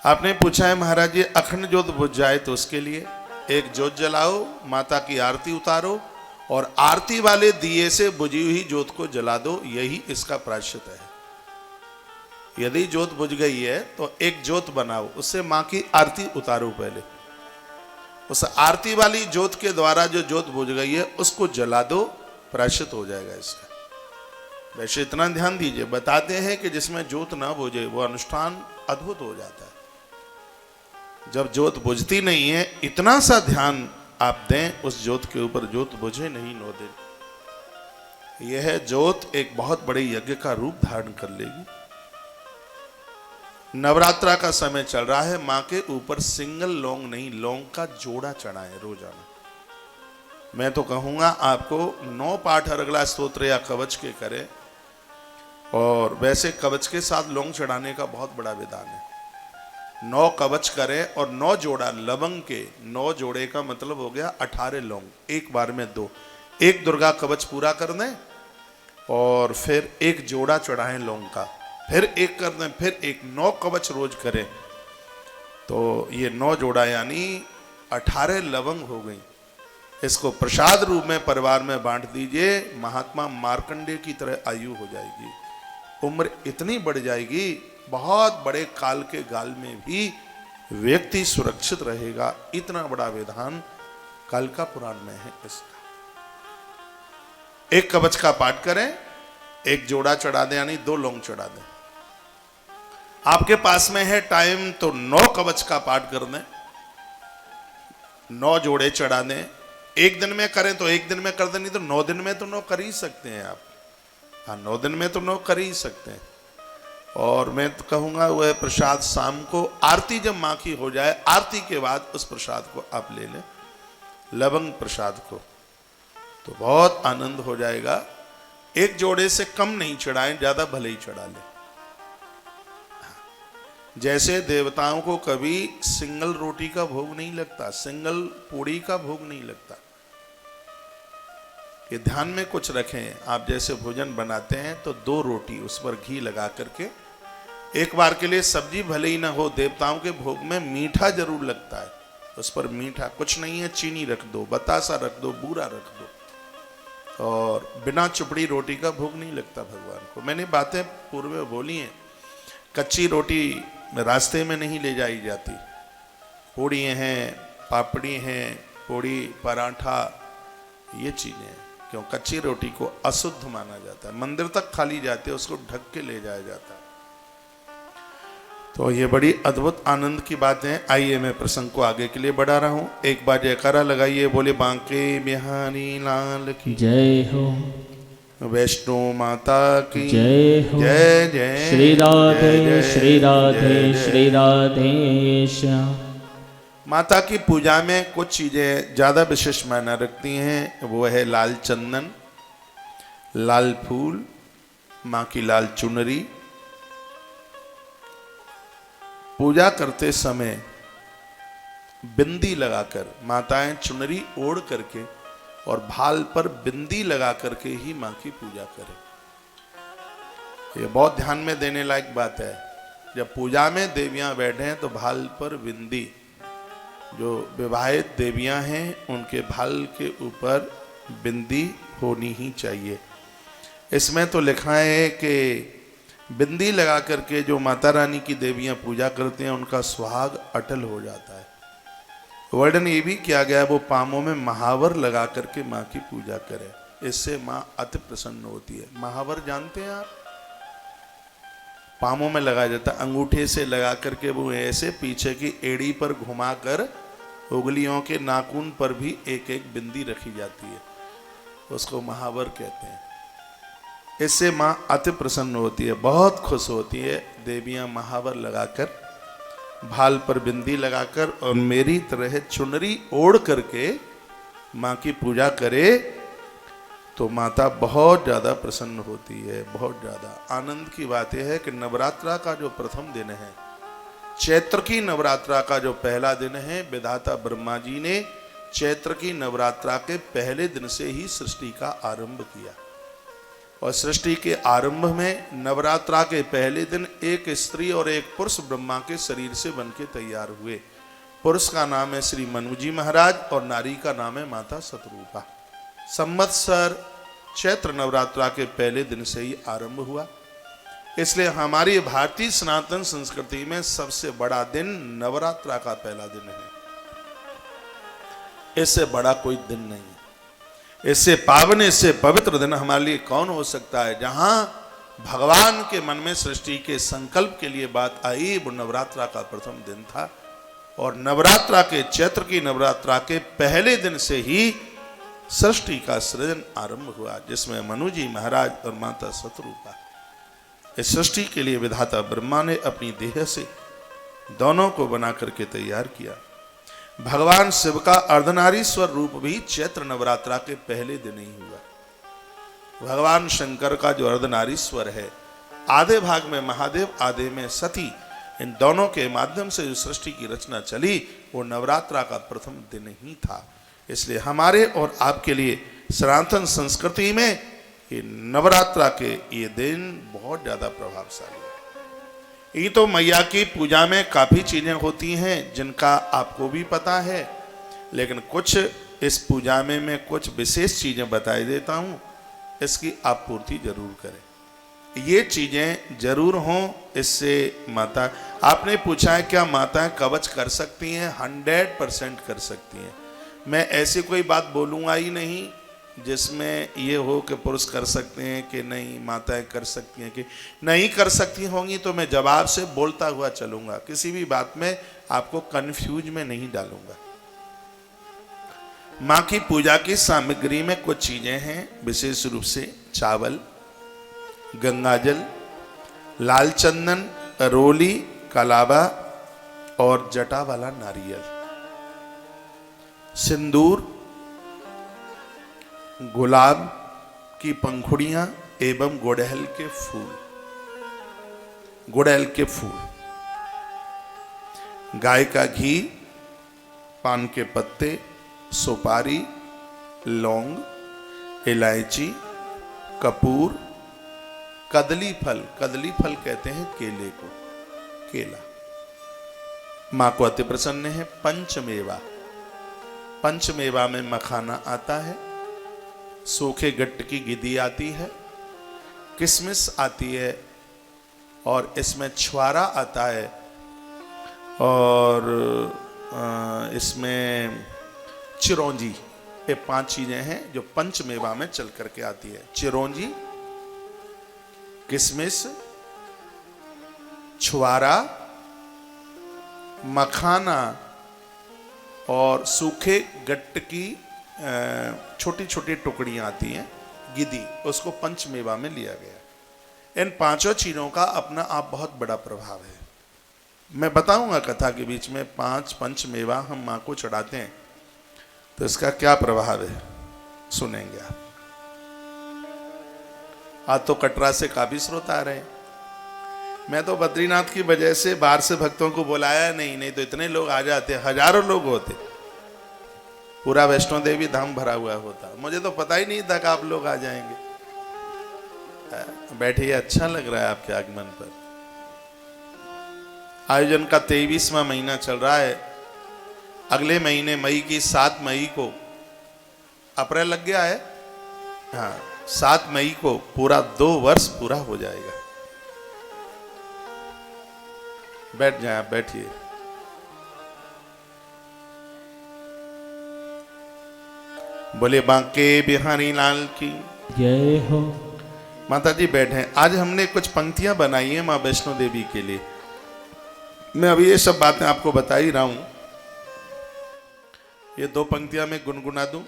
आपने पूछा है महाराज जी अखंड ज्योत बुझ जाए तो उसके लिए एक ज्योत जलाओ, माता की आरती उतारो और आरती वाले दिए से बुझी हुई ज्योत को जला दो, यही इसका प्रायश्चित है। यदि ज्योत बुझ गई है तो एक ज्योत बनाओ, उससे मां की आरती उतारो, पहले उस आरती वाली ज्योत के द्वारा जो ज्योत बुझ गई है उसको जला दो, प्रायश्चित हो जाएगा इसका। वैसे इतना ध्यान दीजिए, बताते हैं कि जिसमें ज्योत ना बुझे वो अनुष्ठान अद्भुत हो जाता है। जब ज्योत बुझती नहीं है, इतना सा ध्यान आप दें उस ज्योत के ऊपर, ज्योत बुझे नहीं 9 दिन। यह ज्योत एक बहुत बड़े यज्ञ का रूप धारण कर लेगी। नवरात्रा का समय चल रहा है, मां के ऊपर सिंगल लौंग नहीं, लौंग का जोड़ा चढ़ाएं रोजाना। मैं तो कहूंगा आपको 9 पाठ अर्गला स्तोत्र या कवच के करें, और वैसे कवच के साथ लौंग चढ़ाने का बहुत बड़ा विधान है। 9 कवच करें और 9 जोड़ा लवंग के, 9 जोड़े का मतलब हो गया 18 लौंग, एक बार में 2, एक दुर्गा कवच पूरा कर दें और फिर एक जोड़ा चढ़ाएं लौंग का, फिर एक कर दें, फिर एक, 9 कवच रोज करें तो ये 9 जोड़ा यानी 18 लवंग हो गई। इसको प्रसाद रूप में परिवार में बांट दीजिए। महात्मा मार्कंडेय की तरह आयु हो जाएगी, उम्र इतनी बढ़ जाएगी, बहुत बड़े काल के गाल में भी व्यक्ति सुरक्षित रहेगा। इतना बड़ा विधान कालिका पुराण में है इसका। एक कवच का पाठ करें, एक जोड़ा चढ़ा दें यानी 2 लौंग चढ़ा दें। आपके पास में है टाइम तो 9 कवच का पाठ कर दें, 9 जोड़े चढ़ा दें। एक दिन में करें तो एक दिन में कर दें, नहीं तो 9 दिन में तो 9 कर ही सकते हैं आप। हाँ, 9 दिन में तो 9 कर ही सकते हैं। और मैं तो कहूँगा वह प्रसाद शाम को आरती जब माँ की हो जाए, आरती के बाद उस प्रसाद को आप ले लें, लवंग प्रसाद को, तो बहुत आनंद हो जाएगा। एक जोड़े से कम नहीं चढ़ाएं, ज़्यादा भले ही चढ़ा लें। जैसे देवताओं को कभी सिंगल रोटी का भोग नहीं लगता, सिंगल पूड़ी का भोग नहीं लगता। ये ध्यान में कुछ रखें। आप जैसे भोजन बनाते हैं तो 2 रोटी उस पर घी लगा करके, एक बार के लिए सब्जी भले ही ना हो, देवताओं के भोग में मीठा जरूर लगता है, उस पर मीठा कुछ नहीं है, चीनी रख दो, बतासा रख दो, बूरा रख दो, और बिना चुपड़ी रोटी का भोग नहीं लगता भगवान को। मैंने बातें पूर्व में बोली हैं। कच्ची रोटी रास्ते में नहीं ले जाई जाती। पूड़ी हैं, पापड़ी हैं, पूड़ी पराठा, ये चीजें हैं। क्यों? कच्ची रोटी को अशुद्ध माना जाता है, मंदिर तक खाली जाते हैं, उसको ढक के ले जाया जाता है। तो ये बड़ी अद्भुत आनंद की बातें हैं। आइए मैं प्रसंग को आगे के लिए बढ़ा रहा हूँ। एक बार जयकारा लगाइए, बोले बांके बिहारी लाल की जय हो, वैष्णो माता की जय हो, जय जय श्री राधे जय जय श्री राधे जय जय। श्री राधे श्याम। माता की पूजा में कुछ चीजें ज्यादा विशेष मायना रखती हैं। वो है लाल चंदन, लाल फूल, माँ की लाल चुनरी। पूजा करते समय बिंदी लगाकर, माताएं चुनरी ओढ़ करके और भाल पर बिंदी लगा करके ही माँ की पूजा करें। ये बहुत ध्यान में देने लायक बात है। जब पूजा में देवियां बैठे हैं तो भाल पर बिंदी, जो विवाहित देवियां हैं उनके भाल के ऊपर बिंदी होनी ही चाहिए। इसमें तो लिखा है कि बिंदी लगा करके जो माता रानी की देवियां पूजा करते हैं उनका सुहाग अटल हो जाता है। वर्णन ये भी किया गया है वो पामों में महावर लगा करके माँ की पूजा करें, इससे माँ अति प्रसन्न होती है। महावर जानते हैं आप? पामों में लगाया जाता है, अंगूठे से लगा करके वो ऐसे पीछे की एड़ी पर घुमा कर उंगलियों के नाखून पर भी एक एक बिंदी रखी जाती है, उसको महावर कहते हैं। इससे माँ अति प्रसन्न होती है, बहुत खुश होती है। देवियां महावर लगाकर, भाल पर बिंदी लगाकर और मेरी तरह चुनरी ओढ़ करके माँ की पूजा करे तो माता बहुत ज़्यादा प्रसन्न होती है, बहुत ज़्यादा। आनंद की बात यह है कि नवरात्रा का जो प्रथम दिन है, चैत्र की नवरात्रा का जो पहला दिन है, विधाता ब्रह्मा जी ने चैत्र की नवरात्रा के पहले दिन से ही सृष्टि का आरंभ किया। और सृष्टि के आरंभ में नवरात्रा के पहले दिन एक स्त्री और एक पुरुष ब्रह्मा के शरीर से बनके तैयार हुए। पुरुष का नाम है श्री मनुजी महाराज और नारी का नाम है माता शतरूपा। संवत्सर चैत्र नवरात्रा के पहले दिन से ही आरंभ हुआ, इसलिए हमारी भारतीय सनातन संस्कृति में सबसे बड़ा दिन नवरात्रा का पहला दिन है। इससे बड़ा कोई दिन नहीं है, इससे पावन, इससे पवित्र दिन हमारे लिए कौन हो सकता है। जहां भगवान के मन में सृष्टि के संकल्प के लिए बात आई, वो नवरात्रा का प्रथम दिन था। और नवरात्रा के, चैत्र की नवरात्रा के पहले दिन से ही सृष्टि का सृजन आरंभ हुआ, जिसमें मनुजी महाराज और माता शतरूपा। इस सृष्टि के लिए विधाता ब्रह्मा ने अपनी देह से दोनों को बना करके तैयार किया। भगवान शिव का अर्धनारीश्वर रूप भी चैत्र नवरात्रा के पहले दिन ही हुआ। भगवान शंकर का जो अर्धनारीश्वर है, आधे भाग में महादेव, आधे में सती, इन दोनों के माध्यम से जो सृष्टि की रचना चली, वो नवरात्रा का प्रथम दिन ही था। इसलिए हमारे और आपके लिए सनातन संस्कृति में ये नवरात्रा के ये दिन बहुत ज्यादा प्रभावशाली है। ये तो मैया की पूजा में काफी चीजें होती हैं जिनका आपको भी पता है, लेकिन कुछ इस पूजा में मैं कुछ विशेष चीजें बताई देता हूं, इसकी आप पूर्ति जरूर करें। ये चीजें जरूर हों, इससे माता, आपने पूछा है क्या माताएं कवच कर सकती हैं? 100% कर सकती हैं। मैं ऐसी कोई बात बोलूँगा ही नहीं जिसमें ये हो कि पुरुष कर सकते हैं कि नहीं, माताएं कर सकती हैं कि नहीं कर सकती होंगी, तो मैं जवाब से बोलता हुआ चलूँगा, किसी भी बात में आपको कंफ्यूज में नहीं डालूँगा। माँ की पूजा की सामग्री में कुछ चीज़ें हैं, विशेष रूप से चावल, गंगाजल, लाल चंदन, रोली, कलावा और जटा वाला नारियल, सिंदूर, गुलाब की पंखुड़ियां एवं गुड़हल के फूल, गुड़हल के फूल, गाय का घी, पान के पत्ते, सुपारी, लौंग, इलायची, कपूर, कदली फल, कदली फल कहते हैं केले को, केला। मां को अति प्रसन्न है। पंचमेवा, पंचमेवा में मखाना आता है, सूखे गट्ट की गिद्दी आती है, किशमिश आती है, और इसमें छुआरा आता है, और इसमें चिरौंजी। ये 5 चीजें हैं जो पंचमेवा में चल करके आती है। चिरौंजी, किशमिश, छुआरा, मखाना और सूखे गट्ट की छोटी छोटी टुकड़ियां आती हैं, गिद्दी, उसको पंचमेवा में लिया गया। इन 5 चीजों का अपना आप बहुत बड़ा प्रभाव है। मैं बताऊंगा कथा के बीच में 5 पंचमेवा हम मां को चढ़ाते हैं तो इसका क्या प्रभाव है, सुनेंगे आप। आज तो कटरा से काफी श्रोता आ रहे हैं। मैं तो बद्रीनाथ की वजह से बाहर से भक्तों को बुलाया नहीं तो इतने लोग आ जाते, हजारों लोग होते, पूरा वैष्णो देवी धाम भरा हुआ होता। मुझे तो पता ही नहीं था कि आप लोग आ जाएंगे। बैठिए, अच्छा लग रहा है आपके आगमन पर। आयोजन का 23वां महीना चल रहा है। अगले महीने मई की 7 मई को, अप्रैल लग गया है, हाँ, 7 मई को पूरा 2 वर्ष पूरा हो जाएगा। बैठ जाए आप, बैठिए। बोले बांके बिहारी लाल की जय हो। माता जी बैठे। आज हमने कुछ पंक्तियां बनाई हैं माँ वैष्णो देवी के लिए। मैं अभी ये सब बातें आपको बता ही रहा हूं। ये 2 पंक्तियां मैं गुनगुना दूं।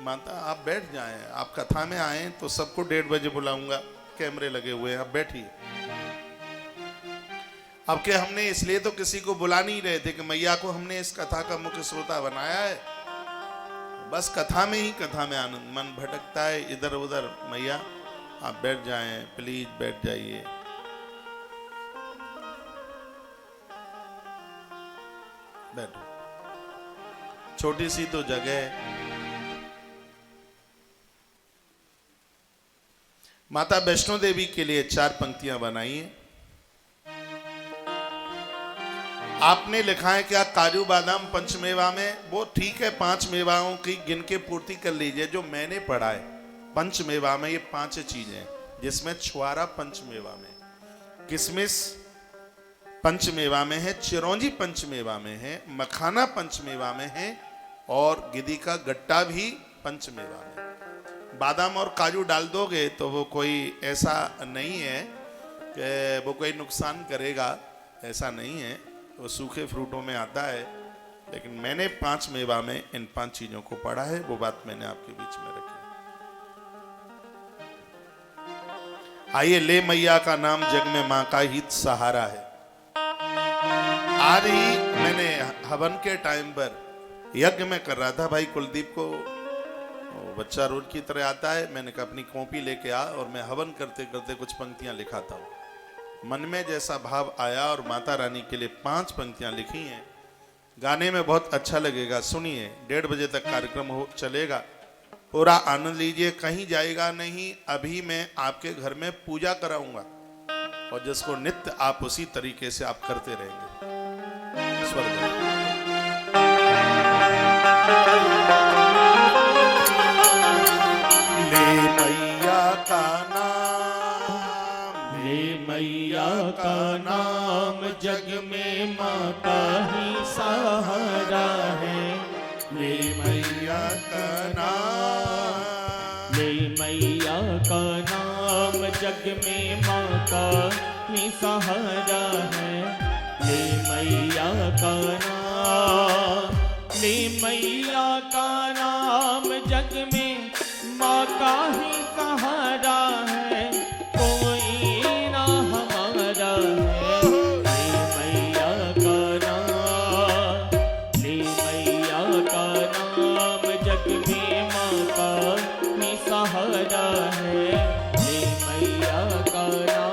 माता आप बैठ जाएं, आप कथा में आए तो सबको 1:30 बजे बुलाऊंगा, कैमरे लगे हुए हैं, आप बैठिए। अब क्या, हमने इसलिए तो किसी को बुला नहीं रहे थे कि मैया को हमने इस कथा का मुख्य श्रोता बनाया है, बस कथा में ही, कथा में आनंद। मन भटकता है इधर उधर। मैया आप बैठ जाएं, प्लीज बैठ जाइए। बैठो, छोटी सी तो जगह है। माता वैष्णो देवी के लिए 4 पंक्तियां बनाइए। आपने लिखा है क्या काजू बादाम पंचमेवा में, वो ठीक है, 5 मेवाओं की गिन के पूर्ति कर लीजिए। जो मैंने पढ़ा है पंचमेवा में ये 5 चीजें, जिसमें छुआरा पंचमेवा में, किशमिश पंचमेवा में है, चिरौंजी पंचमेवा में है, मखाना पंचमेवा में है और गिद्दी का गट्टा भी पंचमेवा में। बादाम और काजू डाल दोगे तो वो कोई ऐसा नहीं है कि वो कोई नुकसान करेगा, ऐसा नहीं है, वो सूखे फ्रूटों में आता है। लेकिन मैंने 5 मेवा में इन 5 चीजों को पढ़ा है, वो बात मैंने आपके बीच में रखी। आइए, ले मैया का नाम जग में मां का हित सहारा है। आज ही मैंने हवन के टाइम पर यज्ञ में कर रहा था, भाई कुलदीप को बच्चा रोज की तरह आता है, मैंने कहा अपनी कॉपी लेके आ और मैं हवन करते करते कुछ पंक्तियां लिखाता हूं। मन में जैसा भाव आया और माता रानी के लिए 5 पंक्तियां लिखी हैं। गाने में बहुत अच्छा लगेगा, सुनिए। 1:30 बजे तक कार्यक्रम चलेगा, पूरा आनंद लीजिए, कहीं जाएगा नहीं। अभी मैं आपके घर में पूजा कराऊंगा और जिसको नित्य आप उसी तरीके से आप करते रहेंगे। स्वर्ग का नाम जग में माँ का ही सहारा है। ले मैया का नाम, ले मैया का नाम जग में माँ का ही सहारा है। ले मैया का नाम, ले मैया का नाम जग में माँ का ही सहारा है। सहारा है, ले मैया का सहारा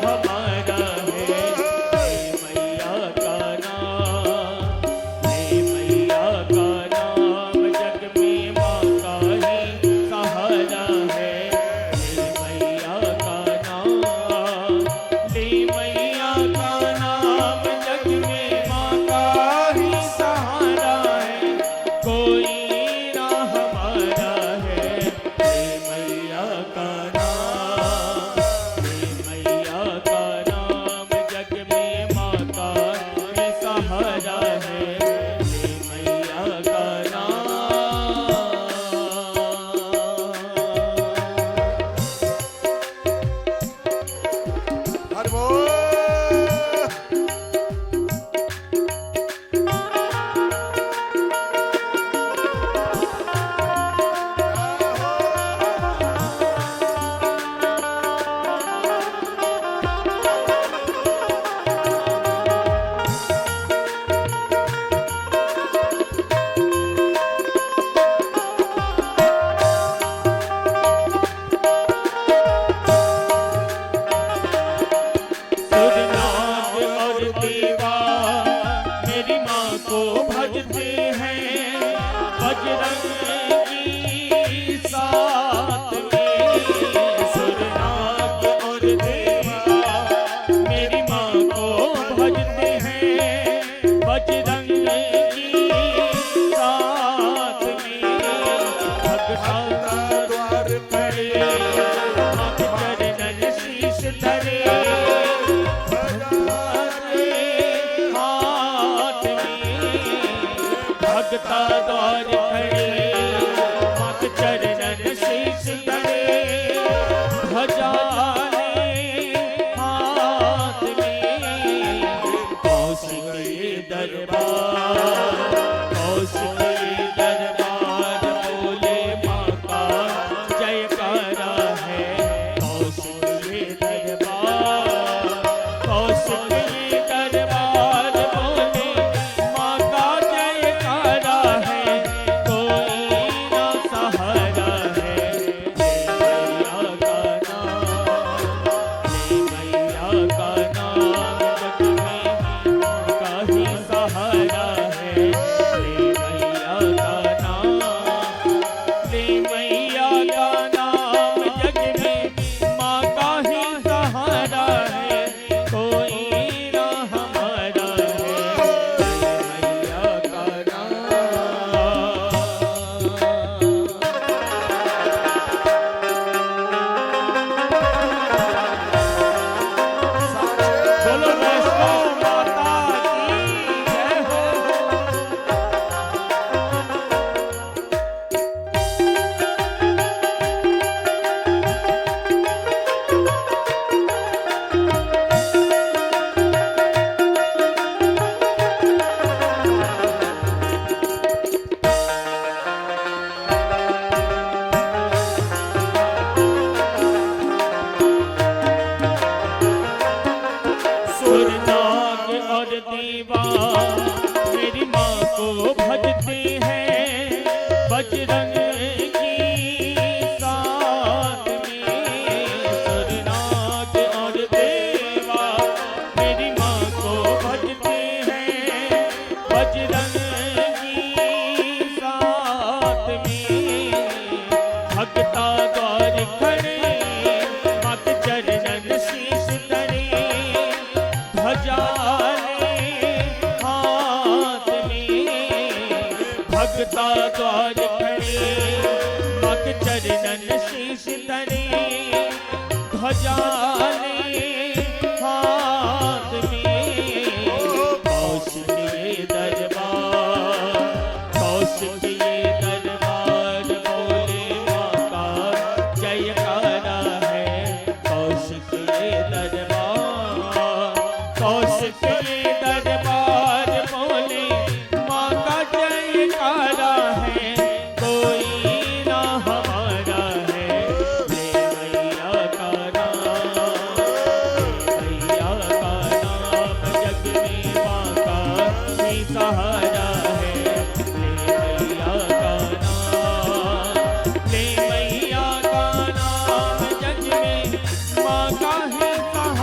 हमारा है। ले मैया का नाम, ले मैया का नाम, जग में माँ का ही सहारा है। ले मैया का नाम, ले मैया का नाम, जग में माँ का ही सहारा है। कोई ना हमारा है। ले मैया का नाम, ले मैया का नाम, जग में माँ का ही सहारा है। ले मैया का नाम। हरि बोल। सुरनाग और देवा मेरी माँ को भजते हैं। बजरंग की साथ में। सुरनाग और देवा मेरी माँ को भजते हैं। बजरंग की साथ में। भगता द्वार पड़े, माँ के चरणन शीश धरे। हाथ में भगता द्वार खड़े, माँ के चरणन शीश धरे। ध्वजा ले हाथ में। कौशिक दरबार, कौशिक दरबार, बोले माँ का जयकारा है। कौशिक दरबार, कौशिक दरबार, बोले माँ का जयकारा है। कोई ना सहारा है। ले मैया का नाम, ले मैया का नाम, जग में माँ का ही सहारा है। ले मैया का नाम, ले मैया का नाम, जग में माँ का ही सहारा है। कोई ना हमारा है। ले मैया का नाम। बोलो वैष्णो माता की जय हो। सुरनाग और देवा मेरी माँ को भजते हैं। बजरंग की साथ में। सुरनाग और देवा मेरी माँ को भजते हैं। बजरंग की साथ में। भगता द्वार खड़े, माँ के चरणन शीश धरे। ध्वजा ले हाथ में। भगता द्वार खड़े, माँ के चरणन शीश धरे। ध्वजा ले हाथ में। कौशिक दरबार, कौशिक दरबार, बोले माँ का जयकारा है। कौशिक दरबार, कौशिक दरबार, बोले माँ का जयकारा है। कोई ना हमारा है। ले मैया का नाम, ले मैया का नाम, जग में माँ का ही सहारा है। ले मैया का नाम, ले मैया का नाम, जग में माँ का ही सहारा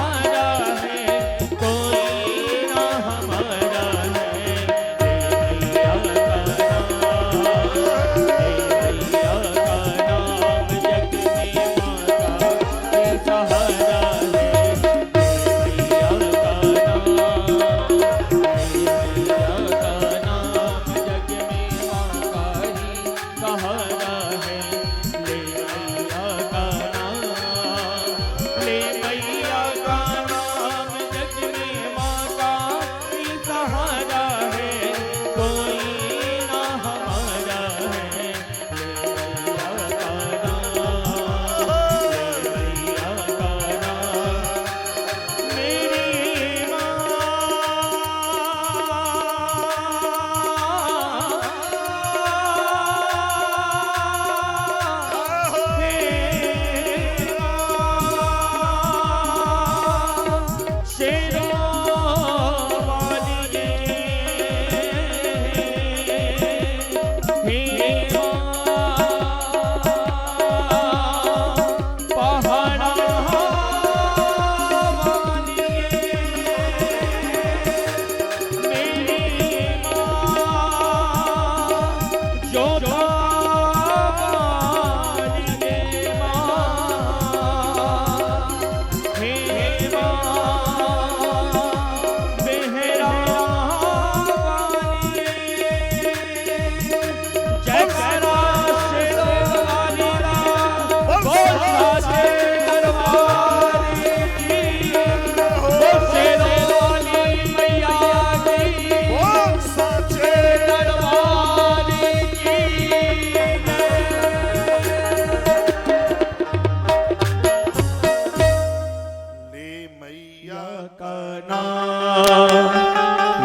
मैया का नाम,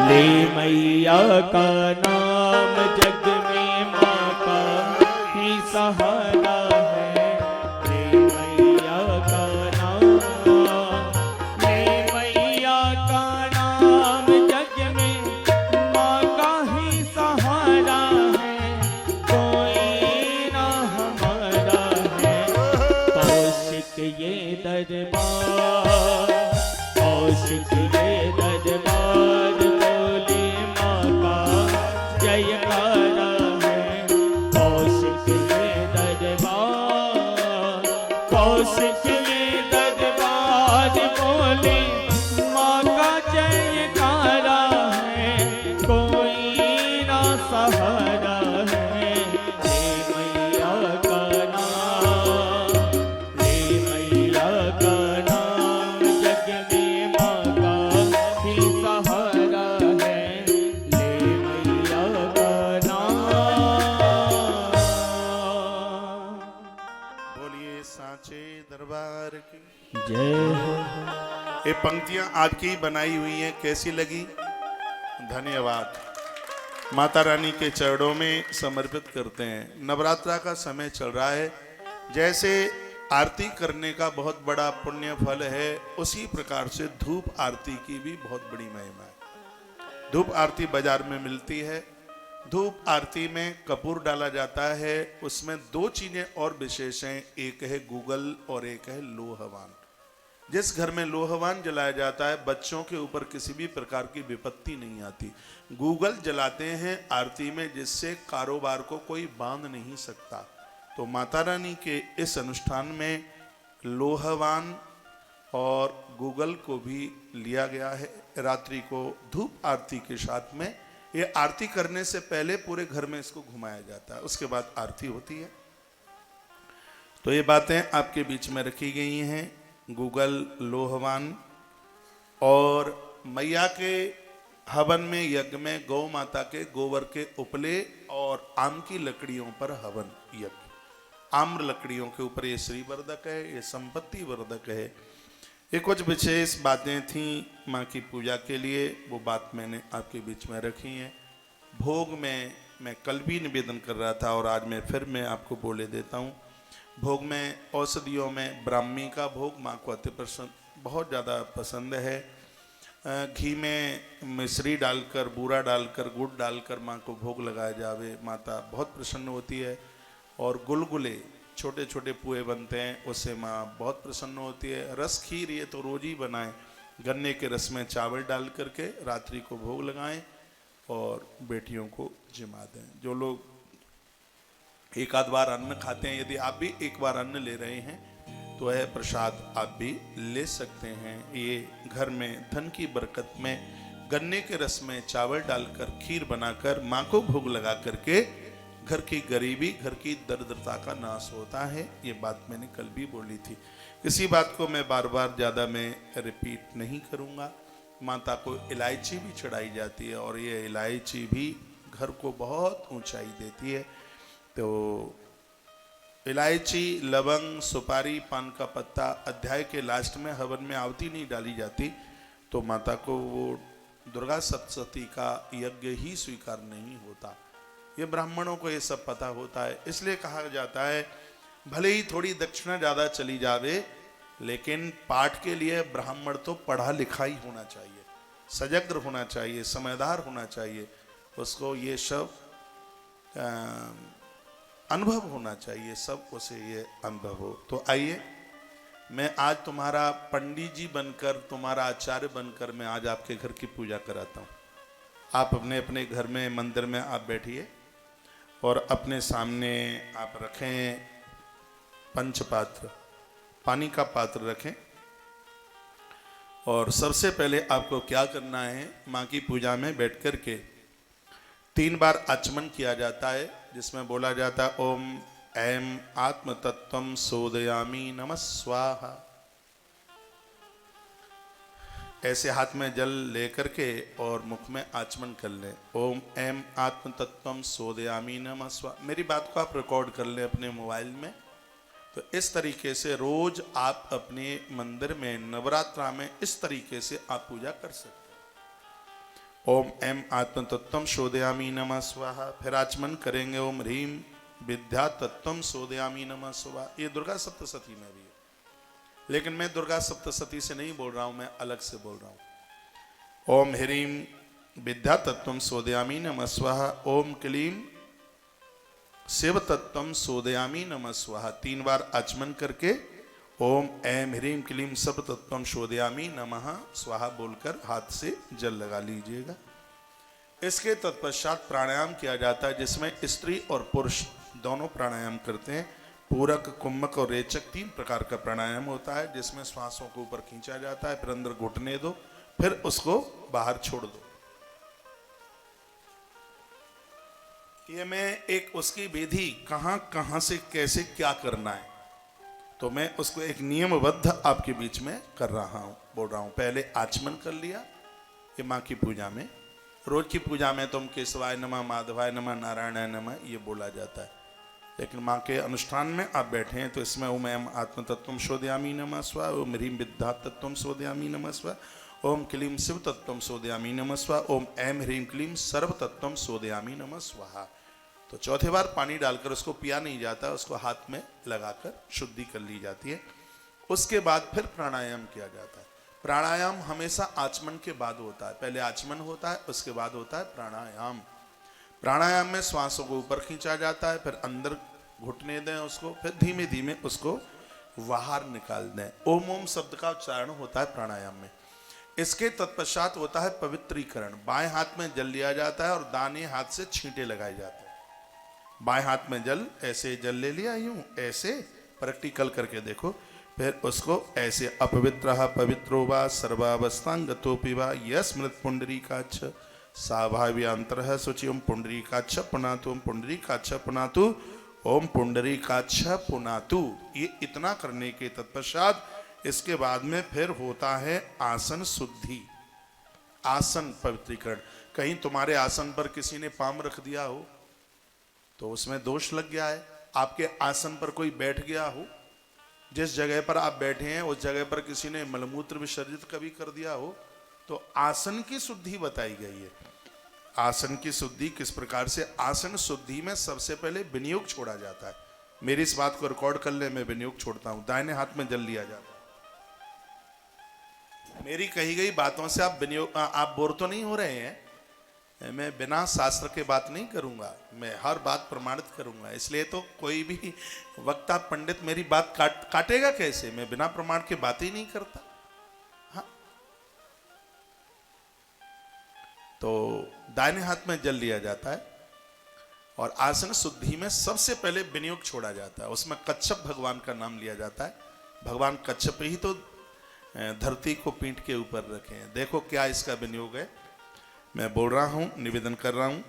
ले मैया का नाम, जग में माँ का ही सहारा है। ले मैया का नाम, ले मैया का नाम, जग में माँ का ही सहारा है। कोई ना हमारा है, कौशिक ये दरबार, कौशिक ये दरबार, बोले माँ का जयकारा है। कौशिक ये दरबार, कौशिक ये दरबार, बोले माँ का जयकारा है। कोई ना सहारा है, ले मैया का नाम, ले मैया का नाम, जग में माँ का ही सहारा है। ले मैया का नाम। बोलिए सांचे दरबार की जय हो। ये पंक्तियां आपकी बनाई हुई हैं, कैसी लगी? धन्यवाद। माता रानी के चरणों में समर्पित करते हैं। नवरात्रा का समय चल रहा है, जैसे आरती करने का बहुत बड़ा पुण्य फल है, उसी प्रकार से धूप आरती की भी बहुत बड़ी महिमा है। धूप आरती बाजार में मिलती है। धूप आरती में कपूर डाला जाता है। उसमें दो चीजें और विशेष हैं, एक है गूगल और एक है लोहवान। जिस घर में लोहवान जलाया जाता है, बच्चों के ऊपर किसी भी प्रकार की विपत्ति नहीं आती। गूगल जलाते हैं आरती में, जिससे कारोबार को कोई बांध नहीं सकता। तो माता रानी के इस अनुष्ठान में लोहवान और गूगल को भी लिया गया है। रात्रि को धूप आरती के साथ में, ये आरती करने से पहले पूरे घर में इसको घुमाया जाता है, उसके बाद आरती होती है। तो ये बातें आपके बीच में रखी गई हैं। गूगल, लोहवान और मैया के हवन में, यज्ञ में गौ माता के गोबर के उपले और आम की लकड़ियों पर हवन यज्ञ। आम्र लकड़ियों के ऊपर ये श्री वर्धक है, ये संपत्ति वर्धक है। ये कुछ विशेष बातें थीं माँ की पूजा के लिए, वो बात मैंने आपके बीच में रखी है। भोग में मैं कल भी निवेदन कर रहा था और आज मैं आपको बोले देता हूँ। भोग में औषधियों में ब्राह्मी का भोग माँ को अति बहुत ज़्यादा पसंद है। घी में मिश्री डालकर, बूरा डालकर, गुड़ डालकर माँ को भोग लगाया जावे, माता बहुत प्रसन्न होती है। और गुलगुले, छोटे छोटे पुए बनते हैं, उससे माँ बहुत प्रसन्न होती है। रस खीर ये तो रोज ही बनाएं, गन्ने के रस में चावल डाल करके रात्रि को भोग लगाएं और बेटियों को जिमा दें। जो लोग एक आध बार अन्न खाते हैं, यदि आप भी एक बार अन्न ले रहे हैं तो यह प्रसाद आप भी ले सकते हैं। ये घर में धन की बरकत में गन्ने के रस में चावल डालकर खीर बनाकर माँ को भोग लगा करके घर की गरीबी, घर की दरिद्रता का नाश होता है। ये बात मैंने कल भी बोली थी। इसी बात को मैं बार बार ज़्यादा मैं रिपीट नहीं करूँगा। माता को इलायची भी चढ़ाई जाती है और ये इलायची भी घर को बहुत ऊंचाई देती है। तो इलायची, लवंग, सुपारी, पान का पत्ता, अध्याय के लास्ट में हवन में आहुति नहीं डाली जाती तो माता को वो दुर्गा सप्तशती का यज्ञ ही स्वीकार नहीं होता। ये ब्राह्मणों को ये सब पता होता है, इसलिए कहा जाता है भले ही थोड़ी दक्षिणा ज़्यादा चली जावे, लेकिन पाठ के लिए ब्राह्मण तो पढ़ा लिखा ही होना चाहिए, सजग होना चाहिए, समझदार होना चाहिए, उसको ये सब अनुभव होना चाहिए, सब उसे ये अनुभव हो। तो आइए, मैं आज तुम्हारा पंडित जी बनकर, तुम्हारा आचार्य बनकर मैं आज आपके घर की पूजा कराता हूँ। आप अपने अपने घर में, मंदिर में आप बैठिए और अपने सामने आप रखें पंचपात्र, पानी का पात्र रखें। और सबसे पहले आपको क्या करना है, माँ की पूजा में बैठ कर के 3 बार आचमन किया जाता है, जिसमें बोला जाता है ओम ऐम आत्म तत्वम सोदयामी नमः स्वाहा। ऐसे हाथ में जल लेकर के और मुख में आचमन कर लें। ओम ऐम आत्म तत्वम सोदयामी नमः स्वाहा। मेरी बात को आप रिकॉर्ड कर लें अपने मोबाइल में तो इस तरीके से रोज आप अपने मंदिर में नवरात्रा में इस तरीके से आप पूजा कर सकते हैं। ओम एम आत्म तत्वम शोधयामी नमः स्वाहा। फिर आचमन करेंगे ओम ह्रीम विद्या तत्वम शोधयामी नमः स्वाहा। ये दुर्गा सप्तशती में भी है, लेकिन मैं दुर्गा सप्तशती से नहीं बोल रहा हूं, मैं अलग से बोल रहा हूं। ओम ह्रीम विद्या तत्वम शोधयामी नमः स्वाहा। ओम क्लीम शिव तत्वम शोधयामी नमः स्वाहा। 3 बार आचमन करके ओम ऐम ह्रीम क्लीम शिव तत्वम शोधयामी नमः स्वाहा बोलकर हाथ से जल लगा लीजिएगा। इसके तत्पश्चात प्राणायाम किया जाता है, जिसमें स्त्री और पुरुष दोनों प्राणायाम करते हैं। पूरक, कुंभक और रेचक 3 प्रकार का प्राणायाम होता है, जिसमें श्वासों को ऊपर खींचा जाता है, फिर अंदर घुटने दो, फिर उसको बाहर छोड़ दो। ये मैं एक उसकी विधि कहां कहां से कैसे क्या करना है, तो मैं उसको एक नियमबद्ध आपके बीच में कर रहा हूं, बोल रहा हूं। पहले आचमन कर लिया। ये माँ की पूजा में, रोज की पूजा में तुम केशवाय नमः, माधवाय नमः, नारायणाय नमः ये बोला जाता है, लेकिन माँ के अनुष्ठान में आप बैठे हैं तो इसमें ओम एम आत्म तत्वम शोधयामी नमः स्वाहा। ओम ह्रीम विद्या तत्वम शोधयामी नमः स्वाहा। ओम क्लीम शिव तत्वम शोधयामी नमः स्वाहा। ओम ऐम ह्रीम क्लीम सर्व तत्वम शोधयामी नमः स्वाहा। तो चौथे बार पानी डालकर उसको पिया नहीं जाता, उसको हाथ में लगाकर शुद्धि कर ली जाती है। उसके बाद फिर प्राणायाम किया जाता है। प्राणायाम हमेशा आचमन के बाद होता है। पहले आचमन होता है, उसके बाद होता है प्राणायाम। प्राणायाम में श्वासों को ऊपर खींचा जाता है, फिर अंदर घुटने दें उसको, फिर धीमे धीमे उसको बाहर निकाल दें। ओम ओम शब्द का उच्चारण होता है प्राणायाम में। इसके तत्पश्चात होता है पवित्रीकरण। बाएं हाथ में जल लिया जाता है और दाहिने हाथ से छींटे लगाए जाते हैं। बाएं हाथ में जल, ऐसे जल ले लिया, यूं ऐसे प्रैक्टिकल करके देखो। फिर उसको ऐसे अपवित्र पवित्रो वा सर्वावस्थांगतोपि वा यस्मृत पुंडरीकाक्ष साभाव्यांतर शुचि ओम पुंडरीकाक्ष पुनातु ओम पुंडरीकाक्ष पुनातु ओम पुंडरीकाक्ष पुनातु। ये इतना करने के तत्पश्चात इसके बाद में फिर होता है आसन शुद्धि, आसन पवित्रीकरण। कहीं तुम्हारे आसन पर किसी ने पाम रख दिया हो तो उसमें दोष लग गया है। आपके आसन पर कोई बैठ गया हो, जिस जगह पर आप बैठे हैं उस जगह पर किसी ने मलमूत्र विसर्जित कभी कर दिया हो, तो आसन की शुद्धि बताई गई है। आसन की शुद्धि किस प्रकार से? आसन शुद्धि में सबसे पहले विनियोग छोड़ा जाता है। मेरी इस बात को रिकॉर्ड कर ले, मैं विनियोग छोड़ता हूं। दाहिने हाथ में जल लिया जाता है। मेरी कही गई बातों से आप विनियोग, आप बोर तो नहीं हो रहे हैं? मैं बिना शास्त्र के बात नहीं करूंगा, मैं हर बात प्रमाणित करूंगा। इसलिए तो कोई भी वक्ता पंडित मेरी बात काटेगा कैसे? मैं बिना प्रमाण के बात ही नहीं करता। हाँ, तो दाहिने हाथ में जल लिया जाता है और आसन शुद्धि में सबसे पहले विनियोग छोड़ा जाता है। उसमें कच्छप भगवान का नाम लिया जाता है। भगवान कच्छप ही तो धरती को पीठ के ऊपर रखे हैं। देखो क्या इसका विनियोग है, मैं बोल रहा हूं, निवेदन कर रहा हूं।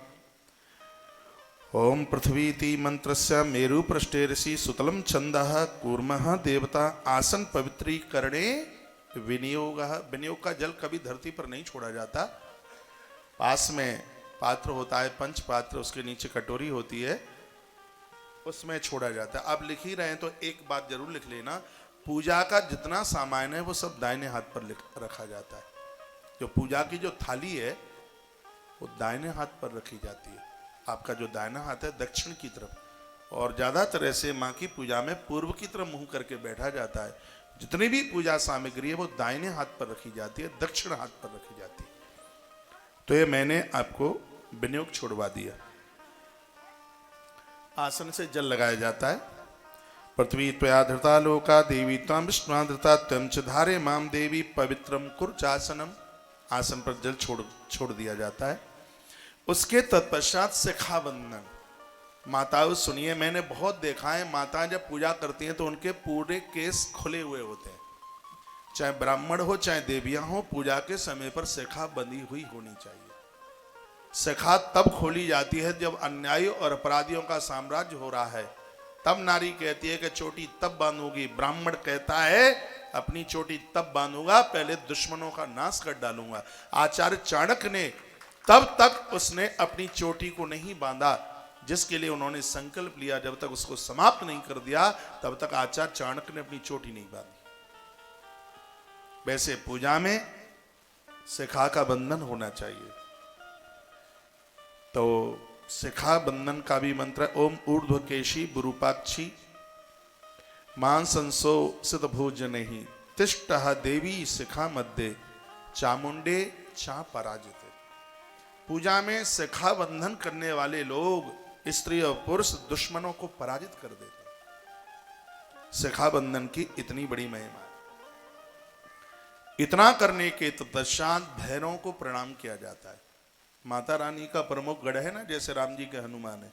ओम पृथ्वीति मंत्रस्य मेरु पृष्ठे ऋषि सुतलम छंदः कूर्मः देवता आसन पवित्रीकरणे विनियोगः। विनियोग का जल कभी धरती पर नहीं छोड़ा जाता। पास में पात्र होता है, पंच पात्र, उसके नीचे कटोरी होती है, उसमें छोड़ा जाता है। आप लिख ही रहे हैं तो एक बात जरूर लिख लेना, पूजा का जितना सामान है वो सब दाहिने हाथ पर रखा जाता है। जो पूजा की जो थाली है वो दाहिने हाथ पर रखी जाती है। आपका जो दाहिना हाथ है दक्षिण की तरफ, और ज्यादातर ऐसे माँ की पूजा में पूर्व की तरफ मुंह करके बैठा जाता है। जितनी भी पूजा सामग्री है वो दाहिने हाथ पर रखी जाती है, दक्षिण हाथ पर रखी जाती है। तो ये मैंने आपको विनियोग छोड़वा दिया। आसन से जल लगाया जाता है। पृथ्वी त्वया धृता लोका देवी त्वं विष्णुना धृता त्वं च धारे माम देवी पवित्रम कुर्चासनम। आसन पर जल छोड़ दिया जाता है। उसके तत्पश्चात शिखा बंधन। माताओं सुनिए, मैंने बहुत देखा है माताएं जब पूजा करती हैं तो उनके पूरे केस खुले हुए होते हैं। चाहे ब्राह्मण हो चाहे देवियां हो, पूजा के समय पर शिखा बंधी हुई होनी चाहिए। शिखा तब खोली जाती है जब अन्यायी और अपराधियों का साम्राज्य हो रहा है, तब नारी कहती है कि चोटी तब बांधूंगी। ब्राह्मण कहता है अपनी चोटी तब बांधूंगा, पहले दुश्मनों का नाश कर डालूंगा। आचार्य चाणक्य ने तब तक उसने अपनी चोटी को नहीं बांधा जिसके लिए उन्होंने संकल्प लिया, जब तक उसको समाप्त नहीं कर दिया तब तक आचार्य चाणक्य ने अपनी चोटी नहीं बांधी। वैसे पूजा में शिखा का बंधन होना चाहिए। तो शिखा बंधन का भी मंत्र है, ओम ऊर्ध्वकेशी विरूपाक्षी मांसंसो सित भोजनहि तिष्ठः देवी शिखा मध्य चामुंडे चा पराजिते। पूजा में शिखा बंधन करने वाले लोग स्त्री और पुरुष दुश्मनों को पराजित कर देते। शिखा बंधन की इतनी बड़ी महिमा है। इतना करने के तत्पश्चात भैरवों को प्रणाम किया जाता है। माता रानी का प्रमुख गढ़ है ना, जैसे राम जी के हनुमान है,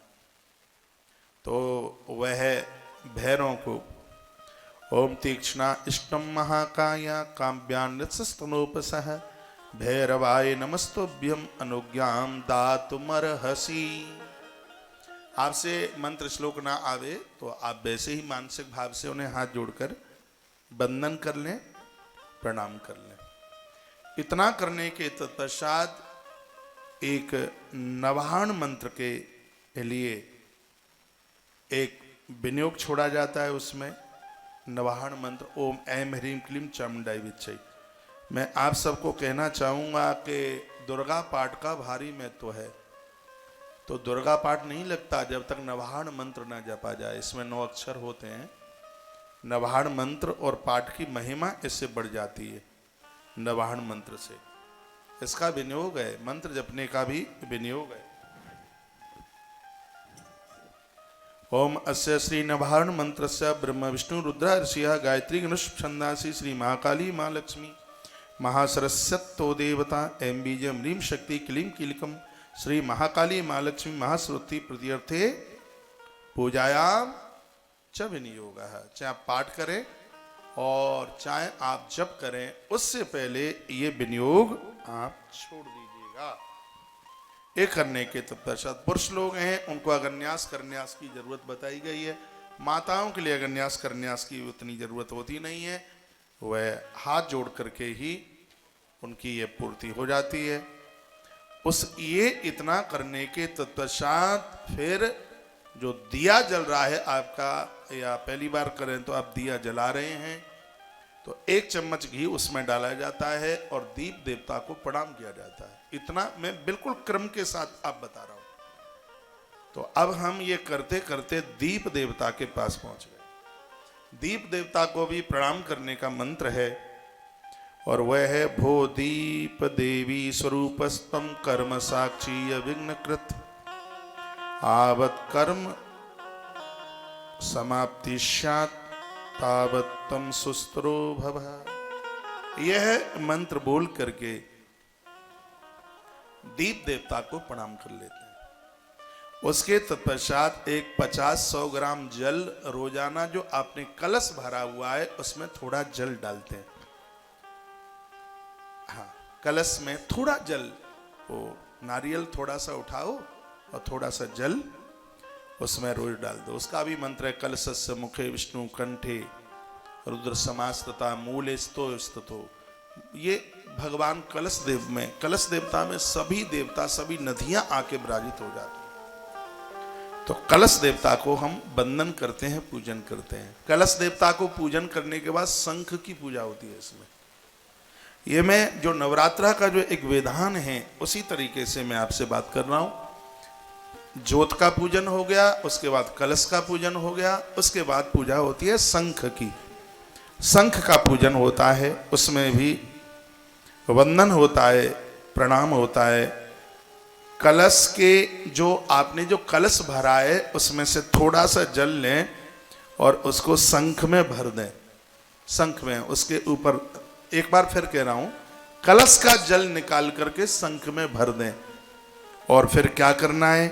तो वह भैरवों को ओम तीक्ष्णा इष्टम महाकाया काव्यान्नस्तनोपसह भैरवाय नमस्तोभ्यम अनुज्ञाम दातुमर्हसि। आपसे मंत्र श्लोक ना आवे तो आप वैसे ही मानसिक भाव से उन्हें हाथ जोड़कर बंदन कर लें, प्रणाम कर लें। इतना करने के तत्पश्चात एक नवाहन मंत्र के लिए एक विनियोग छोड़ा जाता है। उसमें नवाहन मंत्र ओम ऐं ह्रीं क्लीं चामुंडाय विच्चै। मैं आप सबको कहना चाहूँगा कि दुर्गा पाठ का भारी महत्व है। तो दुर्गा पाठ नहीं लगता जब तक नवाहन मंत्र न जपा जाए। इसमें 9 अक्षर होते हैं। नवाहन मंत्र और पाठ की महिमा इससे बढ़ जाती है नवाहन मंत्र से। इसका विनियोग है, मंत्र जपने का भी विनियोग है। ओम अस्य श्री नवाहन मंत्रस्य ब्रह्म विष्णु रुद्र ऋषिः गायत्री गणेश छंदासी श्री महाकाली माँ लक्ष्मी महासरस्वतो देवता ऐं बीजं ह्रीं शक्ति क्लीं कीलकम श्री महाकाली माँ लक्ष्मी महासरस्वती प्रत्यर्थे पूजायाम च विनियोग है। चाहे आप पाठ करें और चाहे आप जप करें, उससे पहले ये विनियोग आप छोड़ दीजिएगा। ये करने के तत्पश्चात पुरुष लोग हैं, उनको अगन्यास करन्यास की जरूरत बताई गई है। माताओं के लिए अगन्यास करन्यास की उतनी जरूरत होती नहीं है, वह हाथ जोड़ करके ही उनकी ये पूर्ति हो जाती है। ये इतना करने के तत्पश्चात फिर जो दिया जल रहा है आपका, या पहली बार करें तो आप दिया जला रहे हैं, तो 1 चम्मच घी उसमें डाला जाता है और दीप देवता को प्रणाम किया जाता है। इतना मैं बिल्कुल क्रम के साथ आप बता रहा हूं। तो अब हम ये करते करते दीप देवता के पास पहुंच गए। दीप देवता को भी प्रणाम करने का मंत्र है और वह है भो दीप देवी स्वरूपस्तम कर्म साक्षी विघ्नकृत आवत कर्म समाप्ति स्यात् तावत तम सुस्तरो भव। यह मंत्र बोल करके दीप देवता को प्रणाम कर लेते हैं। उसके तत्पश्चात एक 50-100 ग्राम जल रोजाना जो आपने कलश भरा हुआ है उसमें थोड़ा जल डालते हैं। हाँ, कलश में थोड़ा जल, वो नारियल थोड़ा सा उठाओ और थोड़ा सा जल उसमें रोज डाल दो। उसका भी मंत्र है कलशस्य मुखे विष्णु कंठे रुद्र समास्तता मूले स्तो। ये भगवान कलश देव में, कलश देवता में सभी देवता, सभी नदियां आके विराजित हो जाती हैं। तो कलश देवता को हम वंदन करते हैं, पूजन करते हैं। कलश देवता को पूजन करने के बाद शंख की पूजा होती है इसमें। ये मैं जो नवरात्रा का जो एक विधान है उसी तरीके से मैं आपसे बात कर रहा हूं। ज्योत का पूजन हो गया, उसके बाद कलश का पूजन हो गया, उसके बाद पूजा होती है शंख की। शंख का पूजन होता है, उसमें भी वंदन होता है, प्रणाम होता है। कलश के जो आपने जो कलश भरा है उसमें से थोड़ा सा जल लें और उसको शंख में भर दें। शंख में उसके ऊपर, एक बार फिर कह रहा हूं, कलश का जल निकाल करके शंख में भर दें। और फिर क्या करना है,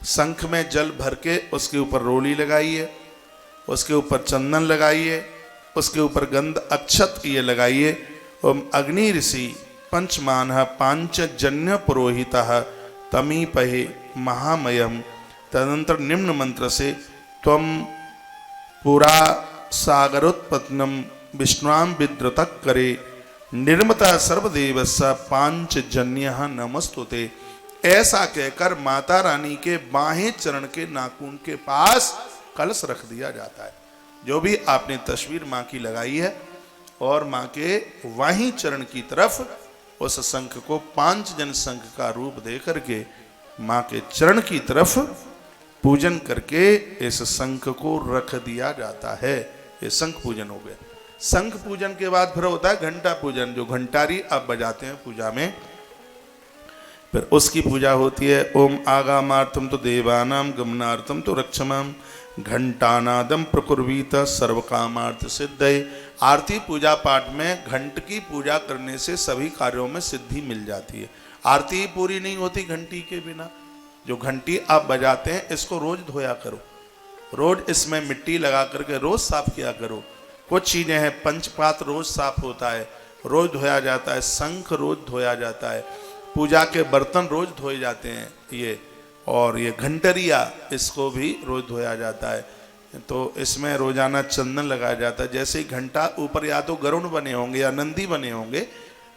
शंख में जल भर के उसके ऊपर रोली लगाइए, उसके ऊपर चंदन लगाइए, उसके ऊपर गंध अक्षत ये लगाइए। ओम अग्नि ऋषि पंचमान पांचजन्य पुरोहित तमीपहे महामयम। तदनंतर निम्न मंत्र से त्वम पुरा सागरोत्पन्नम विष्णुआं विद्रतक करे निर्मता सर्वदेवस्य पांचजन्य नमस्तुते। ऐसा कहकर माता रानी के बाहें चरण के नाखून के पास कलश रख दिया जाता है। जो भी आपने तस्वीर माँ की लगाई है और माँ के वहीं चरण की तरफ उस शंख को 5 जन शंख का रूप दे करके माँ के चरण की तरफ पूजन करके इस शंख को रख दिया जाता है। ये शंख पूजन हो गया। शंख पूजन के बाद फिर होता है घंटा पूजन, जो घंटारी आप बजाते हैं पूजा में, फिर उसकी पूजा होती है। ओम आगामार्थम तो देवानाम गमनार्थम तो रक्षमाम घंटानादम प्रकुर्वीत सर्व कामार्थ सिद्धये। आरती पूजा पाठ में घंट की पूजा करने से सभी कार्यों में सिद्धि मिल जाती है। आरती पूरी नहीं होती घंटी के बिना। जो घंटी आप बजाते हैं इसको रोज धोया करो, रोज इसमें मिट्टी लगा करके रोज साफ किया करो। कुछ चीजें हैं, पंचपात रोज साफ होता है, रोज धोया जाता है। शंख रोज धोया जाता है। पूजा के बर्तन रोज धोए जाते हैं ये, और ये घंटरिया इसको भी रोज धोया जाता है। तो इसमें रोजाना चंदन लगाया जाता है। जैसे ही घंटा ऊपर या तो गरुड़ बने होंगे या नंदी बने होंगे,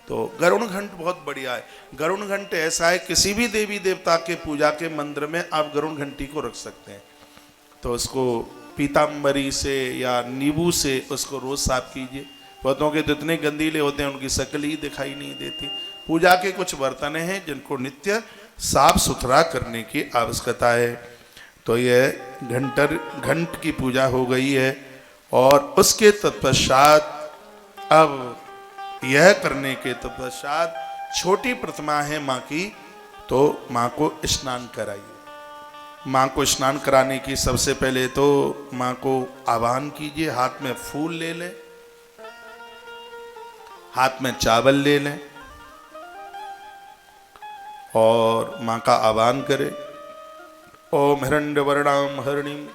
तो गरुड़ घंट बहुत बढ़िया है। गरुड़ घंट ऐसा है, किसी भी देवी देवता के पूजा के मंदिर में आप गरुड़ घंटी को रख सकते हैं। तो उसको पीताम्बरी से या नींबू से उसको रोज साफ कीजिए। बहुतों के जितने गंदीले होते हैं उनकी शक्ल ही दिखाई नहीं देती। पूजा के कुछ बर्तन हैं जिनको नित्य साफ सुथरा करने की आवश्यकता है। तो यह घंट की पूजा हो गई है। और उसके तत्पश्चात अब यह करने के तत्पश्चात छोटी प्रतिमा है माँ की, तो माँ को स्नान कराइए। माँ को स्नान कराने की सबसे पहले तो माँ को आवाहन कीजिए। हाथ में फूल ले लें, हाथ में चावल ले लें और माँ का आवाहन करें। ओम हिरण्यवर्णाम हरिणीम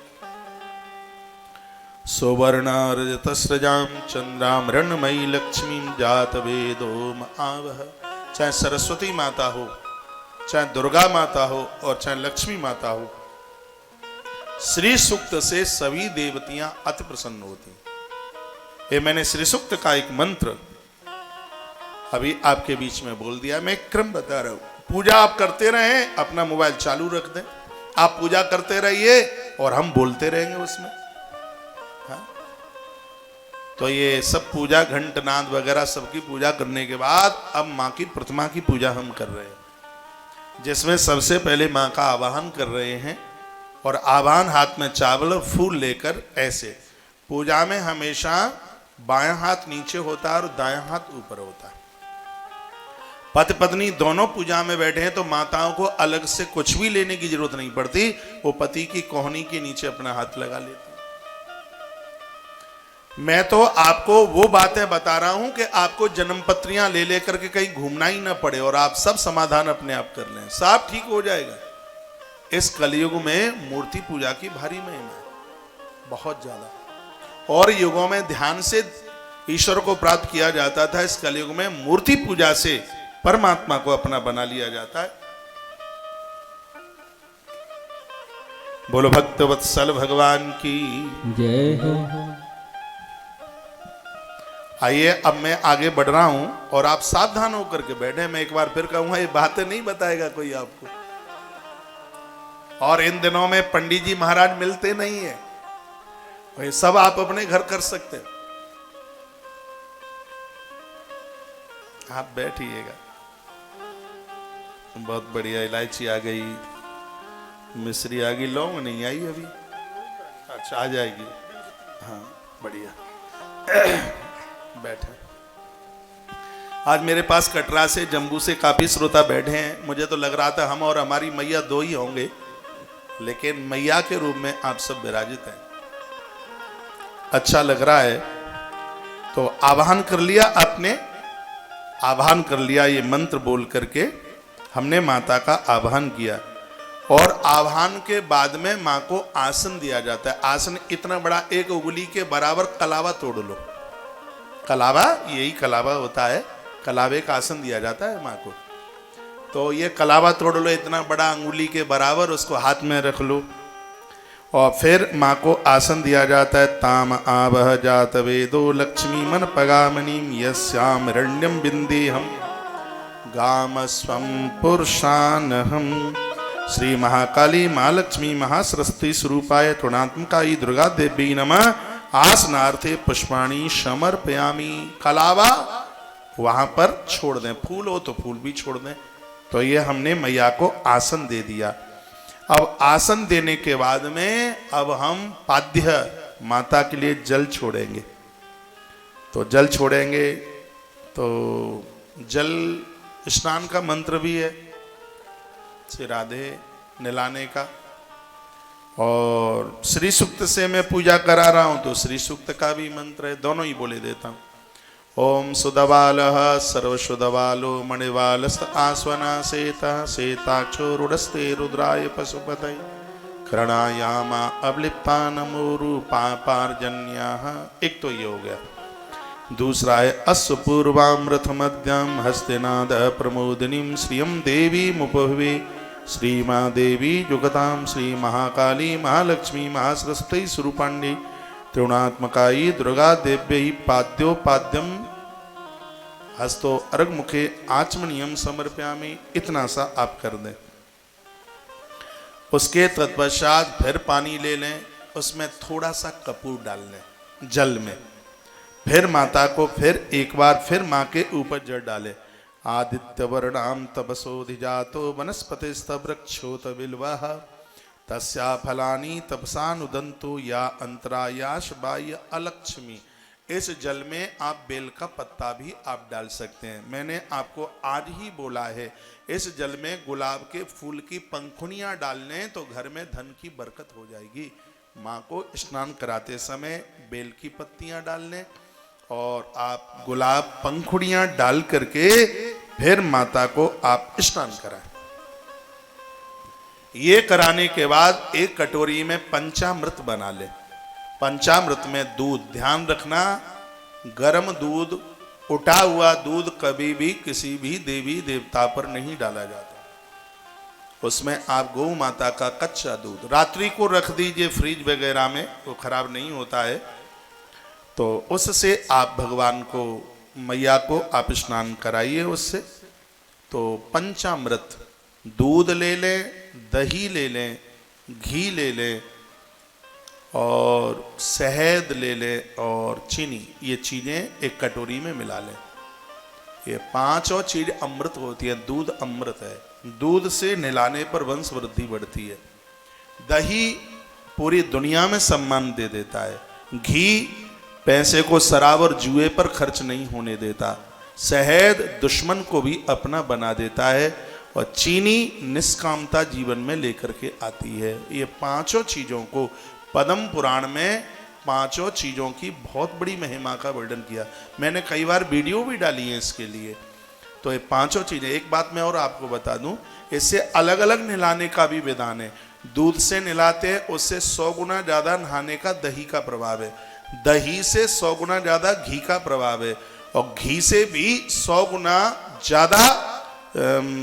सुवर्णारजतस्रजाम चंद्राम हिरण्मयी लक्ष्मीं जात वेदोम आवह। चाहे सरस्वती माता हो, चाहे दुर्गा माता हो और चाहे लक्ष्मी माता हो, श्री सूक्त से सभी देवतियां अति प्रसन्न होती। ये मैंने श्री सूक्त का एक मंत्र अभी आपके बीच में बोल दिया। मैं एक क्रम बता रहा हूं। पूजा आप करते रहें, अपना मोबाइल चालू रख दें, आप पूजा करते रहिए और हम बोलते रहेंगे उसमें। हाँ? तो ये सब पूजा घंटनाद वगैरह सबकी पूजा करने के बाद अब माँ की प्रतिमा की पूजा हम कर रहे हैं, जिसमें सबसे पहले माँ का आवाहन कर रहे हैं। और आवाहन हाथ में चावल और फूल लेकर ऐसे। पूजा में हमेशा बायां हाथ नीचे होता है और दायां हाथ ऊपर होता है। पति पत्नी दोनों पूजा में बैठे हैं तो माताओं को अलग से कुछ भी लेने की जरूरत नहीं पड़ती। वो पति की कोहनी के नीचे अपना हाथ लगा लेती। मैं तो आपको वो बातें बता रहा हूं कि आपको जन्म पत्रियां ले लेकर के कहीं घूमना ही ना पड़े और आप सब समाधान अपने आप कर लें, सब ठीक हो जाएगा। इस कलयुग में मूर्ति पूजा की भारी महिमा है, बहुत ज्यादा। और युगों में ध्यान से ईश्वर को प्राप्त किया जाता था, इस कलयुग में मूर्ति पूजा से परमात्मा को अपना बना लिया जाता है। बोलो भक्तवत्सल भगवान की जय हो। आइए अब मैं आगे बढ़ रहा हूं और आप सावधान होकर के बैठे। मैं एक बार फिर कहूंगा, ये बातें नहीं बताएगा कोई आपको। और इन दिनों में पंडित जी महाराज मिलते नहीं है, ये सब आप अपने घर कर सकते हैं। आप बैठिएगा। बहुत बढ़िया। इलायची आ गई, मिश्री आ गई, लौंग नहीं आई अभी। अच्छा आ जाएगी। हाँ बढ़िया। बैठे। आज मेरे पास कटरा से, जम्मू से काफी श्रोता बैठे हैं। मुझे तो लग रहा था हम और हमारी मैया दो ही होंगे, लेकिन मैया के रूप में आप सब विराजित हैं। अच्छा लग रहा है। तो आवाहन कर लिया आपने, आवाहन कर लिया। ये मंत्र बोल करके हमने माता का आवाहन किया। और आवाहन के बाद में माँ को आसन दिया जाता है। आसन इतना बड़ा, एक उंगली के बराबर कलावा तोड़ लो। कलावा, यही कलावा होता है। कलावे का आसन दिया जाता है माँ को। तो ये कलावा तोड़ लो इतना बड़ा, अंगुली के बराबर, उसको हाथ में रख लो। और फिर माँ को आसन दिया जाता है। ताम आवह जात वेदो लक्ष्मी मन पगामनीम यस्याम हिरण्यम बिंदेहम गाम स्वम पुरुषानहम। श्री महाकाली महालक्ष्मी महासरस्वती स्वरूपाय त्रिगुणात्मकाय दुर्गा देवी नमः। आसनार्थे पुष्पाणि समर्पयामि। कलावा वहां पर छोड़ दें, फूल हो तो फूल भी छोड़ दें। तो ये हमने मैया को आसन दे दिया। अब आसन देने के बाद में अब हम पाद्य माता के लिए जल छोड़ेंगे। तो जल छोड़ेंगे तो जल स्नान का मंत्र भी है, श्री राधे नहलाने का। और श्री सूक्त से मैं पूजा करा रहा हूं तो श्री सूक्त का भी मंत्र है, दोनों ही बोले देता हूं। ओम सुदबालः सर्वशुदबालो मणिवालस्त आस्वना सेतः सेताक्षो रुडस्ते रुद्राय पशुपतये करणायामा अवलिप्ता नमोरु पापार्जन्याः। एक तो ये हो गया। दूसरा है अस्य पूर्वामृत मध्यम हस्तिनाद प्रमोदिनीं श्रियं देवी मुपहवे। श्री माँ देवी जुगताम श्री महाकाली महालक्ष्मी महासरस्वती स्वरूपाण्डी त्रिगुणात्मकाई दुर्गा देव्यै पाद्योपाद्यम हस्तो अर्घ मुखे आचमनीयम समर्पयामि। इतना सा आप कर दें। उसके तत्पश्चात फिर पानी ले लें, उसमें थोड़ा सा कपूर डाल लें जल में। फिर माता को फिर एक बार फिर माँ के ऊपर जल डाले। आदित्य वर्णाम तपसोधिजातो वनस्पतिस्तवृक्षोत बिल्वः तस्या फलानि तपसानुदंतो या अंतरायाश बाह्य अलक्ष्मी। इस जल में आप बेल का पत्ता भी आप डाल सकते हैं। मैंने आपको आज ही बोला है, इस जल में गुलाब के फूल की पंखुड़ियां डाल लें तो घर में धन की बरकत हो जाएगी। माँ को स्नान कराते समय बेल की पत्तियां डाल लें और आप गुलाब पंखुड़ियां डाल करके फिर माता को आप स्नान कराएं। ये कराने के बाद एक कटोरी में पंचामृत बना ले। पंचामृत में दूध, ध्यान रखना गर्म दूध, उठा हुआ दूध कभी भी किसी भी देवी देवता पर नहीं डाला जाता। उसमें आप गौ माता का कच्चा दूध रात्रि को रख दीजिए फ्रिज वगैरह में, वो खराब नहीं होता है। तो उससे आप भगवान को, मैया को आप स्नान कराइए उससे। तो पंचामृत, दूध ले लें, दही ले लें, घी ले लें और शहद ले लें और चीनी, ये चीज़ें एक कटोरी में मिला लें। ये पांचों चीज अमृत होती है। दूध अमृत है, दूध से नहलाने पर वंश वृद्धि बढ़ती है। दही पूरी दुनिया में सम्मान दे देता है। घी पैसे को शराब और जुए पर खर्च नहीं होने देता। शहद दुश्मन को भी अपना बना देता है और चीनी निष्कामता जीवन में लेकर के आती है। ये पांचों चीजों को पद्म पुराण में पांचों चीजों की बहुत बड़ी महिमा का वर्णन किया। मैंने कई बार वीडियो भी डाली है इसके लिए। तो ये पांचों चीजें, एक बात मैं और आपको बता दूं, इससे अलग अलग नहलाने का भी विधान है। दूध से नहलाते हैं, उससे 100 गुना ज्यादा नहाने का दही का प्रभाव है। दही से 100 गुना ज्यादा घी का प्रभाव है और घी से भी 100 गुना ज्यादा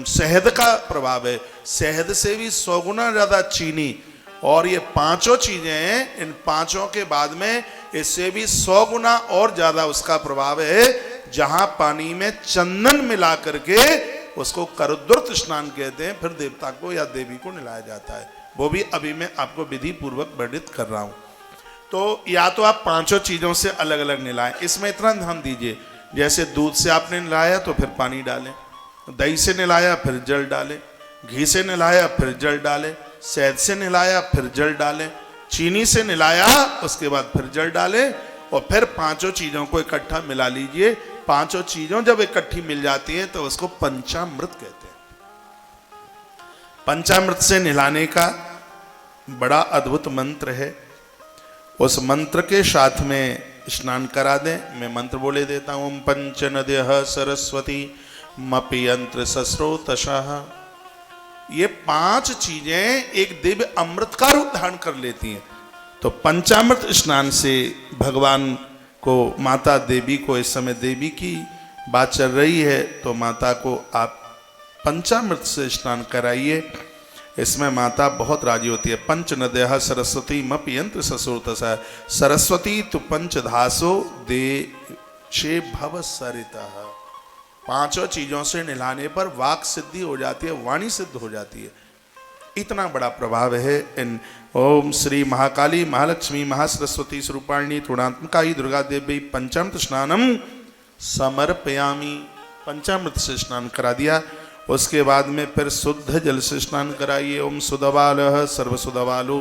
शहद का प्रभाव है। शहद से भी 100 गुना ज्यादा चीनी। और ये पांचों चीजें हैं, इन पांचों के बाद में इससे भी 100 गुना और ज्यादा उसका प्रभाव है। जहां पानी में चंदन मिला करके उसको करदुर्त स्नान कहते हैं, फिर देवता को या देवी को नहलाया जाता है। वो भी अभी मैं आपको विधि पूर्वक वर्णित कर रहा हूं। तो या तो आप पांचों चीजों से अलग अलग नहलाएं। इसमें इतना ध्यान दीजिए, जैसे दूध से आपने नहलाया तो फिर पानी डालें, दही से नहलाया फिर जल डालें, घी से नहलाया फिर जल डालें, शहद से नहलाया फिर जल डालें, चीनी से नहलाया उसके बाद फिर जल डालें और फिर पांचों चीजों को इकट्ठा मिला लीजिए। पांचों चीजों जब इकट्ठी मिल जाती है तो उसको पंचामृत कहते हैं। पंचामृत से नहलाने का बड़ा अद्भुत मंत्र है। उस मंत्र के साथ में स्नान करा दें। मैं मंत्र बोले देता हूं। पंच नद्यः सरस्वती मपियंत्र सस्रोतशः। ये 5 चीजें एक दिव्य अमृत का रूप धारण कर लेती हैं। तो पंचामृत स्नान से भगवान को, माता देवी को, इस समय देवी की बात चल रही है तो माता को आप पंचामृत से स्नान कराइए। इसमें माता बहुत राजी होती है। पंच नद्यः सरस्वती मपियंत्र ससुरतसा। सरस्वती तो पंचधासो दे शे भव सरितः। पांचों चीजों से नहलाने पर वाक सिद्धि हो जाती है, वाणी सिद्ध हो जाती है। इतना बड़ा प्रभाव है इन ओम श्री महाकाली महालक्ष्मी महासरस्वती स्वरूपाणी त्रिगुणात्मकाई दुर्गा देवी पंचामृत स्नानम समर्पयामी। पंचामृत से स्नान करा दिया। उसके बाद में फिर शुद्ध जल से स्नान कराइए। ओम सुधबालः सर्वसुधबालो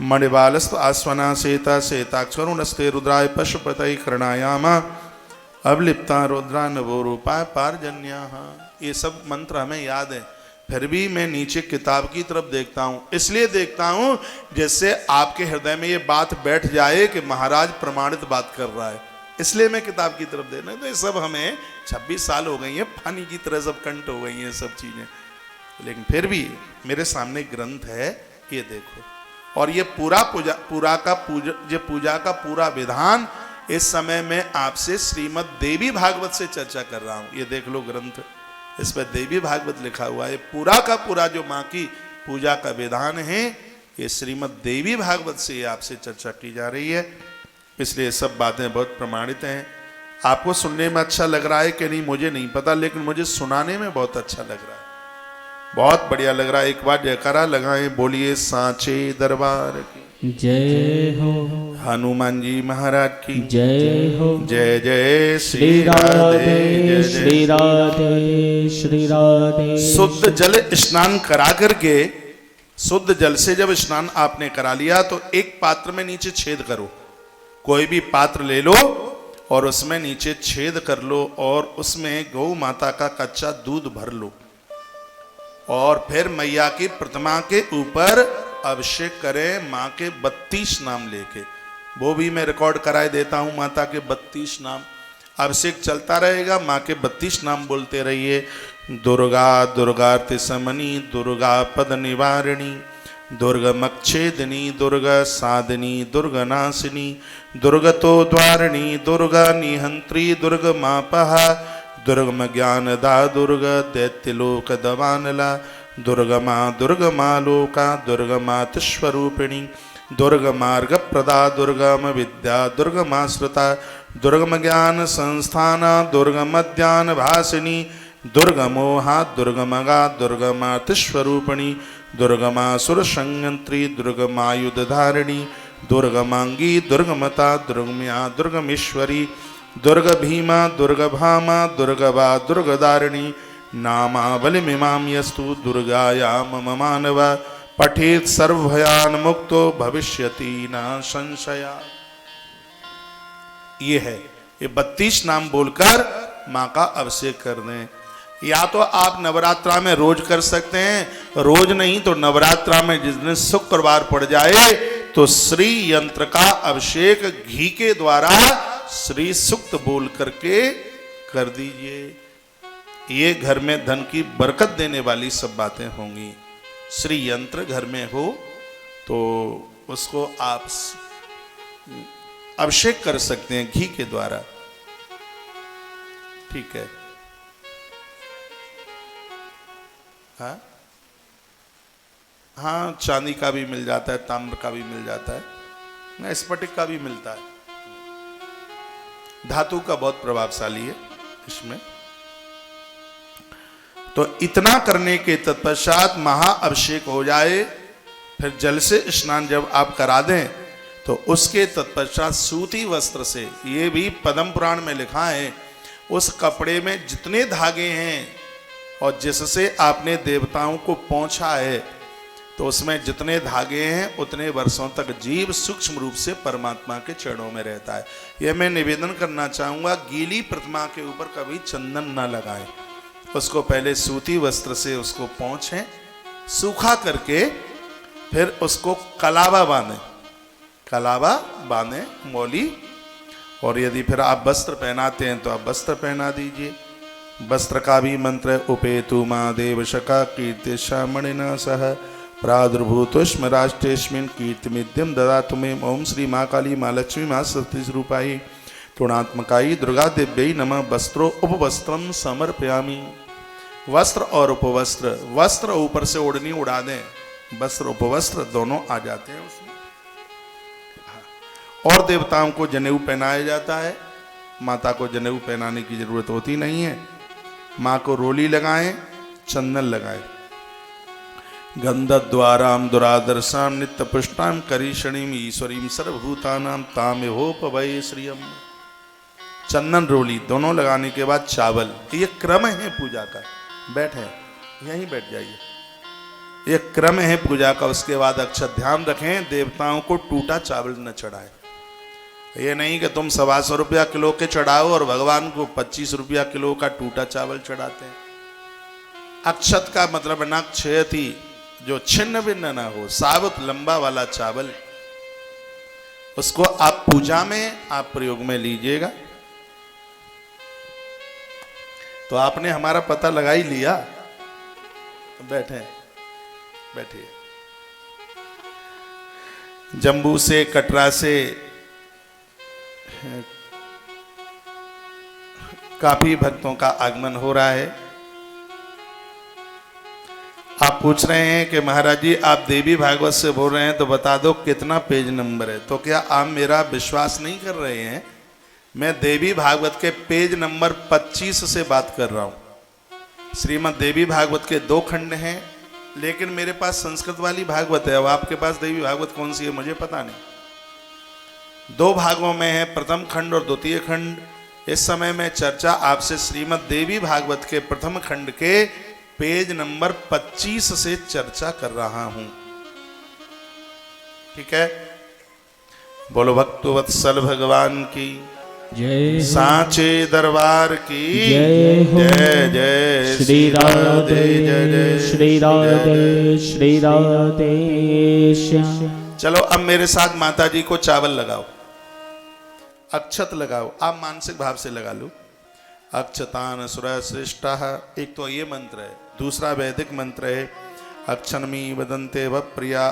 मणिबालस्त आस्वना सेता सेताक्षरुणस्ते रुद्राय पशुपतये करणायामा अवलिप्ता रुद्रा नवो रूपाय पारजन्याः। ये सब मंत्र हमें याद है, फिर भी मैं नीचे किताब की तरफ देखता हूँ। इसलिए देखता हूँ जैसे आपके हृदय में ये बात बैठ जाए कि महाराज प्रमाणित बात कर रहा है, इसलिए मैं किताब की तरफ देखना। तो ये सब हमें 26 साल हो गई हैं, पानी की तरह सब कंठ हो गई हैं सब चीजें, लेकिन फिर भी मेरे सामने ग्रंथ है, ये देखो। और ये पूरा पूजा का पूरा विधान इस समय मैं आपसे श्रीमद् देवी भागवत से चर्चा कर रहा हूं। ये देख लो ग्रंथ, इस पर देवी भागवत लिखा हुआ है। पूरा का पूरा जो माँ की पूजा का विधान है, ये श्रीमद् देवी भागवत से आपसे चर्चा की जा रही है। इसलिए सब बातें बहुत प्रमाणित हैं। आपको सुनने में अच्छा लग रहा है कि नहीं मुझे नहीं पता, लेकिन मुझे सुनाने में बहुत अच्छा लग रहा है, बहुत बढ़िया लग रहा है। एक बार जयकारा लगाएं, बोलिए सांचे दरबार की जय हो, हनुमान जी महाराज की जय हो। जय जय श्री राधे श्री राधे श्री राधे। शुद्ध जल स्नान करा करके, शुद्ध जल से जब स्नान आपने करा लिया तो एक पात्र में नीचे छेद करो, कोई भी पात्र ले लो और उसमें नीचे छेद कर लो और उसमें गौ माता का कच्चा दूध भर लो और फिर मैया की प्रतिमा के ऊपर अभिषेक करें माँ के 32 नाम लेके। वो भी मैं रिकॉर्ड कराए देता हूँ, माता के 32 नाम। अभिषेक चलता रहेगा, माँ के 32 नाम बोलते रहिए। दुर्गा दुर्गार्ति समनी, दुर्गा पद निवारिणी, दुर्गमक्षेदिनी, दुर्गा साधिनी, दुर्गनाशिनी, दुर्गतो द्वारिणी, दुर्गा निहंत्री, दुर्गमापहा, दुर्गम ज्ञानदा, दुर्गा दैत्यलोक दवानला, दुर्गमा दुर्गमा लोका, दुर्गमातिस्वरूपिणी, दुर्गमार्ग प्रदा, दुर्गम विद्या, दुर्गमाश्रिता, दुर्गम ज्ञान संस्थाना, दुर्गमद्यान भासिनी, दुर्गमोहा, दुर्गमगा, दुर्गमातिस्वरूपिणी, दुर्गमासुर संयंत्री, दुर्गमायुधधारिणी, दुर्गमांगी, दुर्गमता, दुर्गम्या, दुर्गमेश्वरी, दुर्ग भीमा, दुर्गभामा, दुर्गवा, दुर्गदारिणी, नामावलिमिमां यस्तु दुर्गाया मम मानव पठेत सर्वभयान मुक्तो भविष्यति न संशया। ये है, ये 32 नाम बोलकर माँ का अभिषेक कर दें। या तो आप नवरात्रा में रोज कर सकते हैं, रोज नहीं तो नवरात्रा में जिस दिन शुक्रवार पड़ जाए तो श्री यंत्र का अभिषेक घी के द्वारा श्री सुक्त बोल करके कर दीजिए। ये घर में धन की बरकत देने वाली सब बातें होंगी। श्री यंत्र घर में हो तो उसको आप अभिषेक कर सकते हैं घी के द्वारा, ठीक है। हाँ, चांदी का भी मिल जाता है, ताम्र का भी मिल जाता है, स्फटिक का भी मिलता है। धातु का बहुत प्रभावशाली है इसमें। तो इतना करने के तत्पश्चात महाअभिषेक हो जाए, फिर जल से स्नान जब आप करा दें तो उसके तत्पश्चात सूती वस्त्र से, ये भी पद्म पुराण में लिखा है, उस कपड़े में जितने धागे हैं और जिससे आपने देवताओं को पहुंचा है, तो उसमें जितने धागे हैं उतने वर्षों तक जीव सूक्ष्म रूप से परमात्मा के चरणों में रहता है। यह मैं निवेदन करना चाहूँगा, गीली प्रतिमा के ऊपर कभी चंदन न लगाएं, उसको पहले सूती वस्त्र से उसको पोंछें, सूखा करके फिर उसको कलावा बांधें, कलावा बांधें मौली। और यदि फिर आप वस्त्र पहनाते हैं तो आप वस्त्र पहना दीजिए। वस्त्र का भी मंत्र उपेतु माँ देवशका कीर्ति श्यामणिना सह प्रादुर्भूतोष्म राष्ट्रेस्मिन् कीर्तिमिद्यम ददातु मे। ओम श्री माँ काली माँ लक्ष्मी माँ सरस्वती स्वरूपाई त्रिगुणात्मकाई दुर्गा देव्यै नमः। वस्त्रो उपवस्त्रम समर्पयामि। वस्त्र और उपवस्त्र, वस्त्र ऊपर से ओढ़नी उड़ा दें, वस्त्र उपवस्त्र दोनों आ जाते हैं उसमें। और देवताओं को जनेऊ पहनाया जाता है, माता को जनेऊ पहनाने की जरूरत होती नहीं है। माँ को रोली लगाएं, चंदन लगाएं। गंधद्वाराम दुरादर्शाम नित्य पुष्टाम करीषणीम ईश्वरीम सर्वभूतानाम तामेहोपवये श्रियम। चंदन रोली दोनों लगाने के बाद चावल, ये क्रम है पूजा का। बैठे यहीं बैठ जाइए, ये क्रम है पूजा का। उसके बाद अक्षत, ध्यान रखें देवताओं को टूटा चावल न चढ़ाए। ये नहीं कि तुम 125 रुपया किलो के चढ़ाओ और भगवान को 25 रुपया किलो का टूटा चावल चढ़ाते हैं। अक्षत का मतलब न क्षयति, जो छिन्न भिन्न ना हो, साबुत लंबा वाला चावल, उसको आप पूजा में आप प्रयोग में लीजिएगा। तो आपने हमारा पता लगा ही लिया। बैठे बैठिए। जम्मू से, कटरा से काफी भक्तों का आगमन हो रहा है। आप पूछ रहे हैं कि महाराज जी आप देवी भागवत से बोल रहे हैं तो बता दो कितना पेज नंबर है। तो क्या आप मेरा विश्वास नहीं कर रहे हैं? मैं देवी भागवत के पेज नंबर 25 से बात कर रहा हूं। श्रीमद् देवी भागवत के 2 खंड हैं, लेकिन मेरे पास संस्कृत वाली भागवत है। अब आपके पास देवी भागवत कौन सी है मुझे पता नहीं। 2 भागों में है, प्रथम खंड और द्वितीय खंड। इस समय मैं चर्चा आपसे श्रीमद् देवी भागवत के प्रथम खंड के पेज नंबर 25 से चर्चा कर रहा हूं। ठीक है, बोलो भक्तवत्सल भगवान की जय, सांचे दरबार की जय हो। जय जय श्री राधे, जय जय श्री राधे, श्री राधे श्याम। चलो अब मेरे साथ माता जी को चावल लगाओ, अक्षत लगाओ। आप मानसिक भाव से लगा लो। अक्षतान सुर श्रेष्ठ, एक तो ये मंत्र है। दूसरा वैदिक मंत्र है अक्षनमी वदन्ते व प्रिया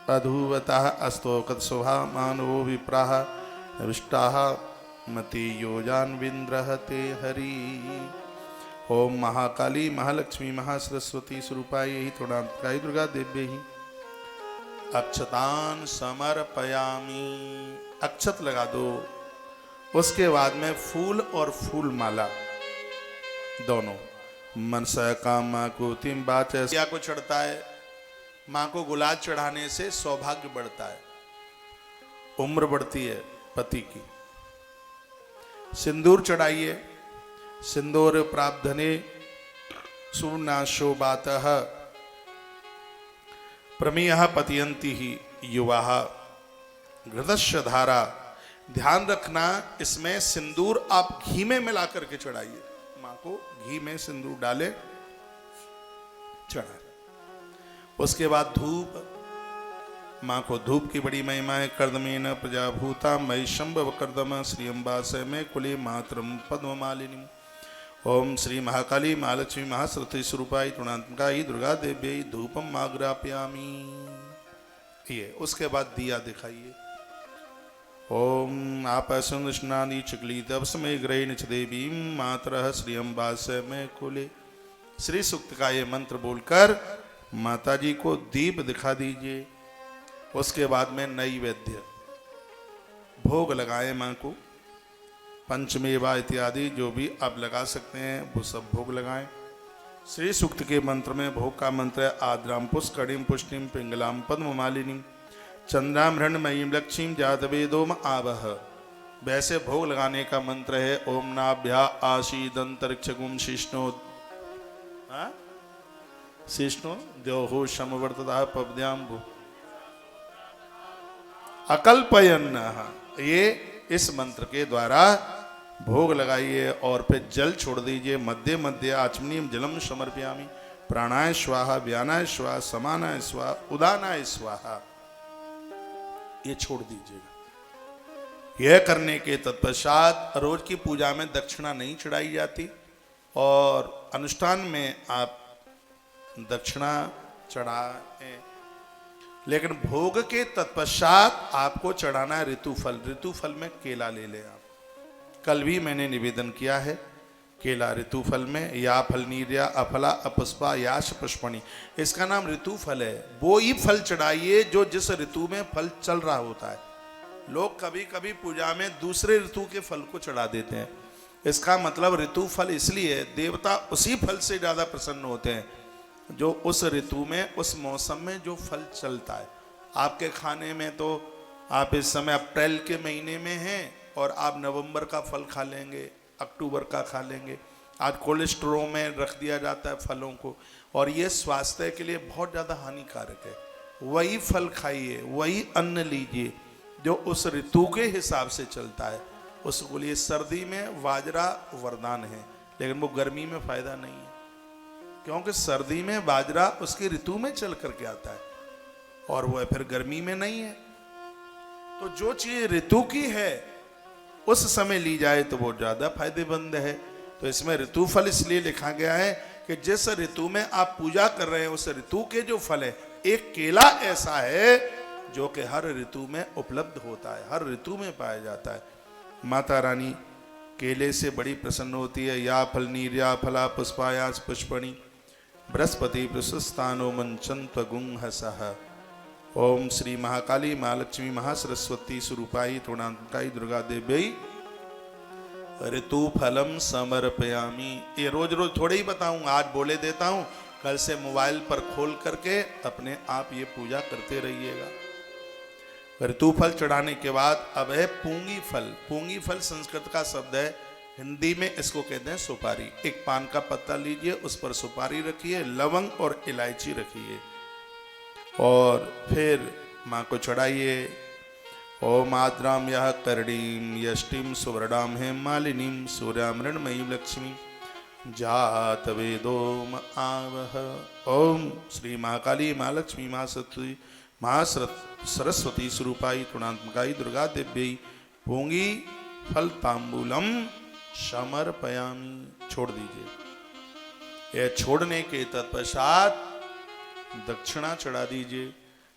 अधुवतः अस्तोकत शोभा मानवो विप्राः विष्टाः मति योजान्विन्द्रहते हरि। ओम महाकाली महालक्ष्मी महासरस्वती स्वरूपाय थोड़ांतकाय दुर्गा देव्यै अक्षतान समर्पयामि। अक्षत लगा दो। उसके बाद में फूल और फूल माला दोनों मनसा काम माँ को तीन बात है को चढ़ता है। माँ को गुलाब चढ़ाने से सौभाग्य बढ़ता है, उम्र बढ़ती है पति की। सिंदूर चढ़ाइए। सिंदूर प्राप्धने सुनाशो बातः प्रमेयः पतियन्ति ही युवाः घृतस्य धारा। ध्यान रखना, इसमें सिंदूर आप घी में मिला करके चढ़ाइए। माँ को घी में सिंदूर डाले, चढ़ाए। उसके बाद धूप। माँ को धूप की बड़ी महिमा है। कर्दमेन प्रजाभूता मयि शंभव कर्दम श्री अम्बासय में कुले मातरम पद्ममालिनी। ओम श्री महाकाली महालक्ष्मी महासरस्वती स्वरूपाय त्रिगुणात्मिकायै दुर्गा देव्यै धूपम आग्रापयामि। ये उसके बाद दिया दिखाइए। ओम आपसं स्नानी चकली तब समय ग्रहण च देवी मातरः श्री अम्बासय में कुले। श्री सूक्त का ये मंत्र बोलकर माता जी को दीप दिखा दीजिए। उसके बाद में नैवेद्य भोग लगाए माँ को। पंचमेवा इत्यादि जो भी आप लगा सकते हैं वो सब भोग लगाएं। श्री सूक्त के मंत्र में भोग का मंत्र है आद्राम पुष्कड़िम पुष्टिम पिंगलाम पद्ममालिनी चंद्राम हृण्मयीं लक्ष्मीं जातवेदोम आवह। वैसे भोग लगाने का मंत्र है ओम नाभ्या आशीदंतरिक्षगुम शिष्णो शिष्णो द्योहो समवर्तता पवद्यांबु अकल्पयन्नः। ये इस मंत्र के द्वारा भोग लगाइए और फिर जल छोड़ दीजिए। मध्य मध्य आचमनीयम जलम समर्पयामि। प्राणाय स्वाहा व्यानाय स्वाहा समानाय स्वाहा उदानाय स्वाहा। ये छोड़ दीजिएगा। यह करने के तत्पश्चात रोज की पूजा में दक्षिणा नहीं चढ़ाई जाती और अनुष्ठान में आप दक्षिणा चढ़ाएं, लेकिन भोग के तत्पश्चात आपको चढ़ाना है ऋतुफल। ऋतुफल में केला ले लें आप। कल भी मैंने निवेदन किया है केला ऋतुफल में। या फल नीर्या अफला अपुष्पा याश पुष्पणी, इसका नाम ऋतुफल है। वो ही फल चढ़ाइए जो जिस ऋतु में फल चल रहा होता है। लोग कभी कभी पूजा में दूसरे ऋतु के फल को चढ़ा देते हैं। इसका मतलब ऋतु फल इसलिए देवता उसी फल से ज़्यादा प्रसन्न होते हैं जो उस ऋतु में, उस मौसम में जो फल चलता है। आपके खाने में तो आप इस समय अप्रैल के महीने में हैं और आप नवंबर का फल खा लेंगे, अक्टूबर का खा लेंगे। आज कोल्ड स्टोरों में रख दिया जाता है फलों को, और ये स्वास्थ्य के लिए बहुत ज़्यादा हानिकारक है। वही फल खाइए, वही अन्न लीजिए जो उस ऋतु के हिसाब से चलता है। उसके लिए सर्दी में बाजरा वरदान है, लेकिन वो गर्मी में फायदा नहीं है, क्योंकि सर्दी में बाजरा उसकी ऋतु में चल करके आता है और वह फिर गर्मी में नहीं है। तो जो चीज ऋतु की है उस समय ली जाए तो वो ज्यादा फायदेमंद है। तो इसमें ऋतु फल इसलिए लिखा गया है कि जिस ऋतु में आप पूजा कर रहे हैं उस ऋतु के जो फल है, एक केला ऐसा है जो कि हर ऋतु में उपलब्ध होता है, हर ऋतु में पाया जाता है। माता रानी केले से बड़ी प्रसन्न होती है। या फल नीर्या फला पुष्पायास पुष्पणी बृहस्पति प्रशस्तानो मंचंत गुंहसः। ओम श्री महाकाली महालक्ष्मी महासरस्वती स्वरूपाई त्रिगुणात्मिकाई दुर्गा देवी ऋतु फलम समर्पयामी। ये रोज रोज थोड़े ही बताऊंगा, आज बोले देता हूं, कल से मोबाइल पर खोल करके अपने आप ये पूजा करते रहिएगा। ऋतु फल चढ़ाने के बाद अब है पूंगी फल। पूंगी फल संस्कृत का शब्द है, हिंदी में इसको कहते हैं सुपारी। एक पान का पत्ता लीजिए, उस पर सुपारी रखिए, लवंग और इलायची रखिए और फिर माँ को चढ़ाइए। ओम आद्राम यह करडीम यष्टिम सुवर्णाम है मालिनीम सूर्यामृणमयी लक्ष्मी जात वेदोम आवह। ओम श्री महाकाली महालक्ष्मी सरस्वती स्वरूपाई त्रिगुणात्मिकाई दुर्गा देव्यै पूंगी फल तांबूलम समर्पयामि। छोड़ दीजिए। यह छोड़ने के तत्पश्चात दक्षिणा चढ़ा दीजिए।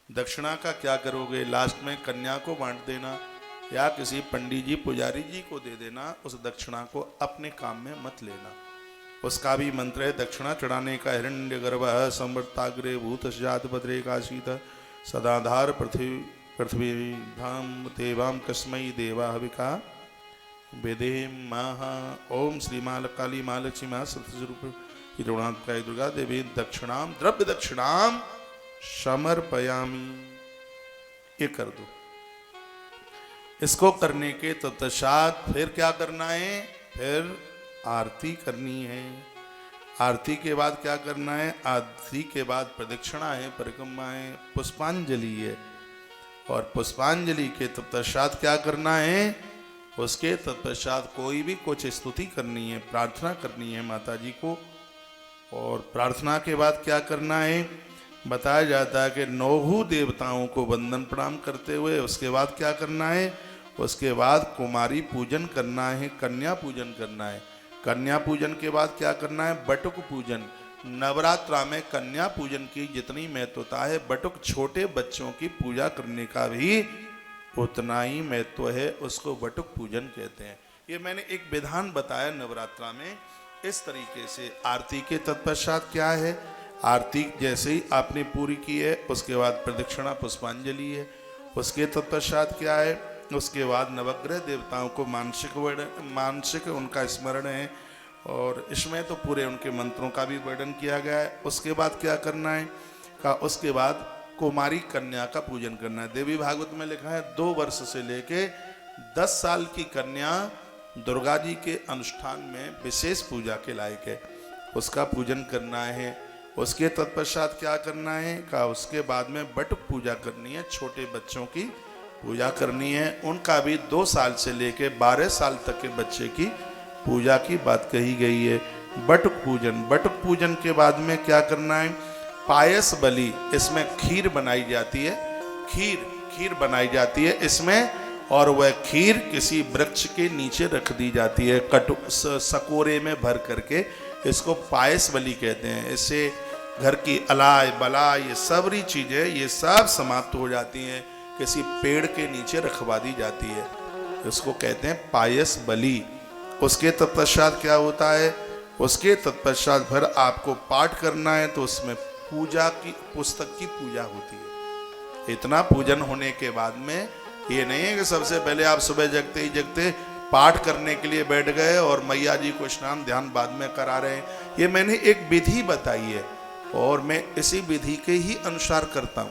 दक्षिणा का क्या करोगे? लास्ट में कन्या को बांट देना या किसी पंडित जी पुजारी जी को दे देना। उस दक्षिणा को अपने काम में मत लेना। उसका भी मंत्र है दक्षिणा चढ़ाने का। हिरण्य गर्भ संवर्ताग्रे भूत जात भद्रे काशीत सदाधार पृथ्वी धाम देवाम कस्मई देवा हविका वेदे महा। ओम श्री काली महालक्ष्मी महासरस्वती स्वरूपाई दुर्गा देवी दक्षिणाम द्रव्य दक्षिणाम समर्पयामि। ये कर दो। इसको करने के तत्पश्चात फिर क्या करना है? फिर आरती करनी है। आरती के बाद क्या करना है? आरती के बाद प्रदक्षिणा है, परिक्रमा है, पुष्पांजलि है। और पुष्पांजलि के तत्पश्चात क्या करना है? उसके तत्पश्चात कोई भी कुछ स्तुति करनी है, प्रार्थना करनी है माता जी को। और प्रार्थना के बाद क्या करना है? बताया जाता है कि 9 देवताओं को वंदन प्रणाम करते हुए उसके बाद क्या करना है? उसके बाद कुमारी पूजन करना है, कन्या पूजन करना है। कन्या पूजन के बाद क्या करना है? बटुक पूजन। नवरात्रा में कन्या पूजन की जितनी महत्वता है, बटुक छोटे बच्चों की पूजा करने का भी उतना ही महत्व है, उसको बटुक पूजन कहते हैं। ये मैंने एक विधान बताया नवरात्रा में। इस तरीके से आरती के तत्पश्चात क्या है? आरती जैसे ही आपने पूरी की है उसके बाद प्रदक्षिणा पुष्पांजलि है। उसके तत्पश्चात क्या है? उसके बाद नवग्रह देवताओं को मानसिक उनका स्मरण है और इसमें तो पूरे उनके मंत्रों का भी वर्णन किया गया है। उसके बाद क्या करना है? उसके बाद कुमारी कन्या का पूजन करना है। देवी भागवत में लिखा है 2 वर्ष से लेके 10 साल की कन्या दुर्गा जी के अनुष्ठान में विशेष पूजा के लायक है, उसका पूजन करना है। उसके तत्पश्चात क्या करना है? उसके बाद में बटुक पूजा करनी है, छोटे बच्चों की पूजा करनी है। उनका भी 2 साल से लेके 12 साल तक के बच्चे की पूजा की बात कही गई है। बटुक पूजन। बटुक पूजन के बाद में क्या करना है? पायस बलि। इसमें खीर बनाई जाती है, खीर बनाई जाती है इसमें, और वह खीर किसी वृक्ष के नीचे रख दी जाती है सकोरे में भर करके। इसको पायस बलि कहते हैं। इससे घर की अलाय बलाय ये सारी चीजें ये सब समाप्त हो जाती हैं, किसी पेड़ के नीचे रखवा दी जाती है। इसको कहते हैं पायस बलि। उसके तत्पश्चात क्या होता है? उसके तत्पश्चात फिर आपको पाठ करना है, तो उसमें पूजा की पुस्तक की पूजा होती है। इतना पूजन होने के बाद में ये नहीं है कि सबसे पहले आप सुबह जगते ही पाठ करने के लिए बैठ गए और मैया जी को स्नान ध्यान बाद में करा रहे हैं। ये मैंने एक विधि बताई है और मैं इसी विधि के ही अनुसार करता हूं।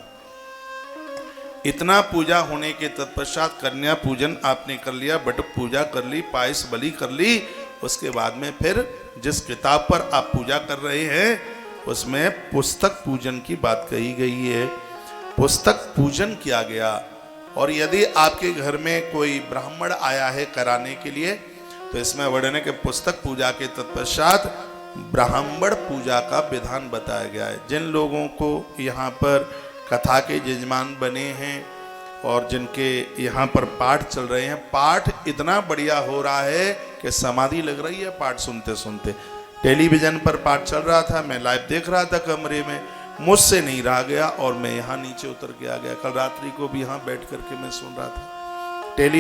इतना पूजा होने के तत्पश्चात कन्या पूजन आपने कर लिया, बट पूजा कर ली, पायस बलि कर ली, उसके बाद में फिर जिस किताब पर आप पूजा कर रहे हैं उसमें पुस्तक पूजन की बात कही गई है। पुस्तक पूजन किया गया। और यदि आपके घर में कोई ब्राह्मण आया है कराने के लिए तो इसमें वर्णन है कि पुस्तक पूजा के तत्पश्चात ब्राह्मण पूजा का विधान बताया गया है। जिन लोगों को यहाँ पर कथा के यजमान बने हैं और जिनके यहाँ पर पाठ चल रहे हैं, पाठ इतना बढ़िया हो रहा है कि समाधि लग रही है पाठ सुनते सुनते। टेलीविजन पर पाठ चल रहा था, मैं लाइव देख रहा था कमरे में, मुझसे नहीं रहा गया और मैं यहाँ नीचे उतर के आ गया। कल रात्रि को भी यहाँ बैठ करके मैं सुन रहा था। टेली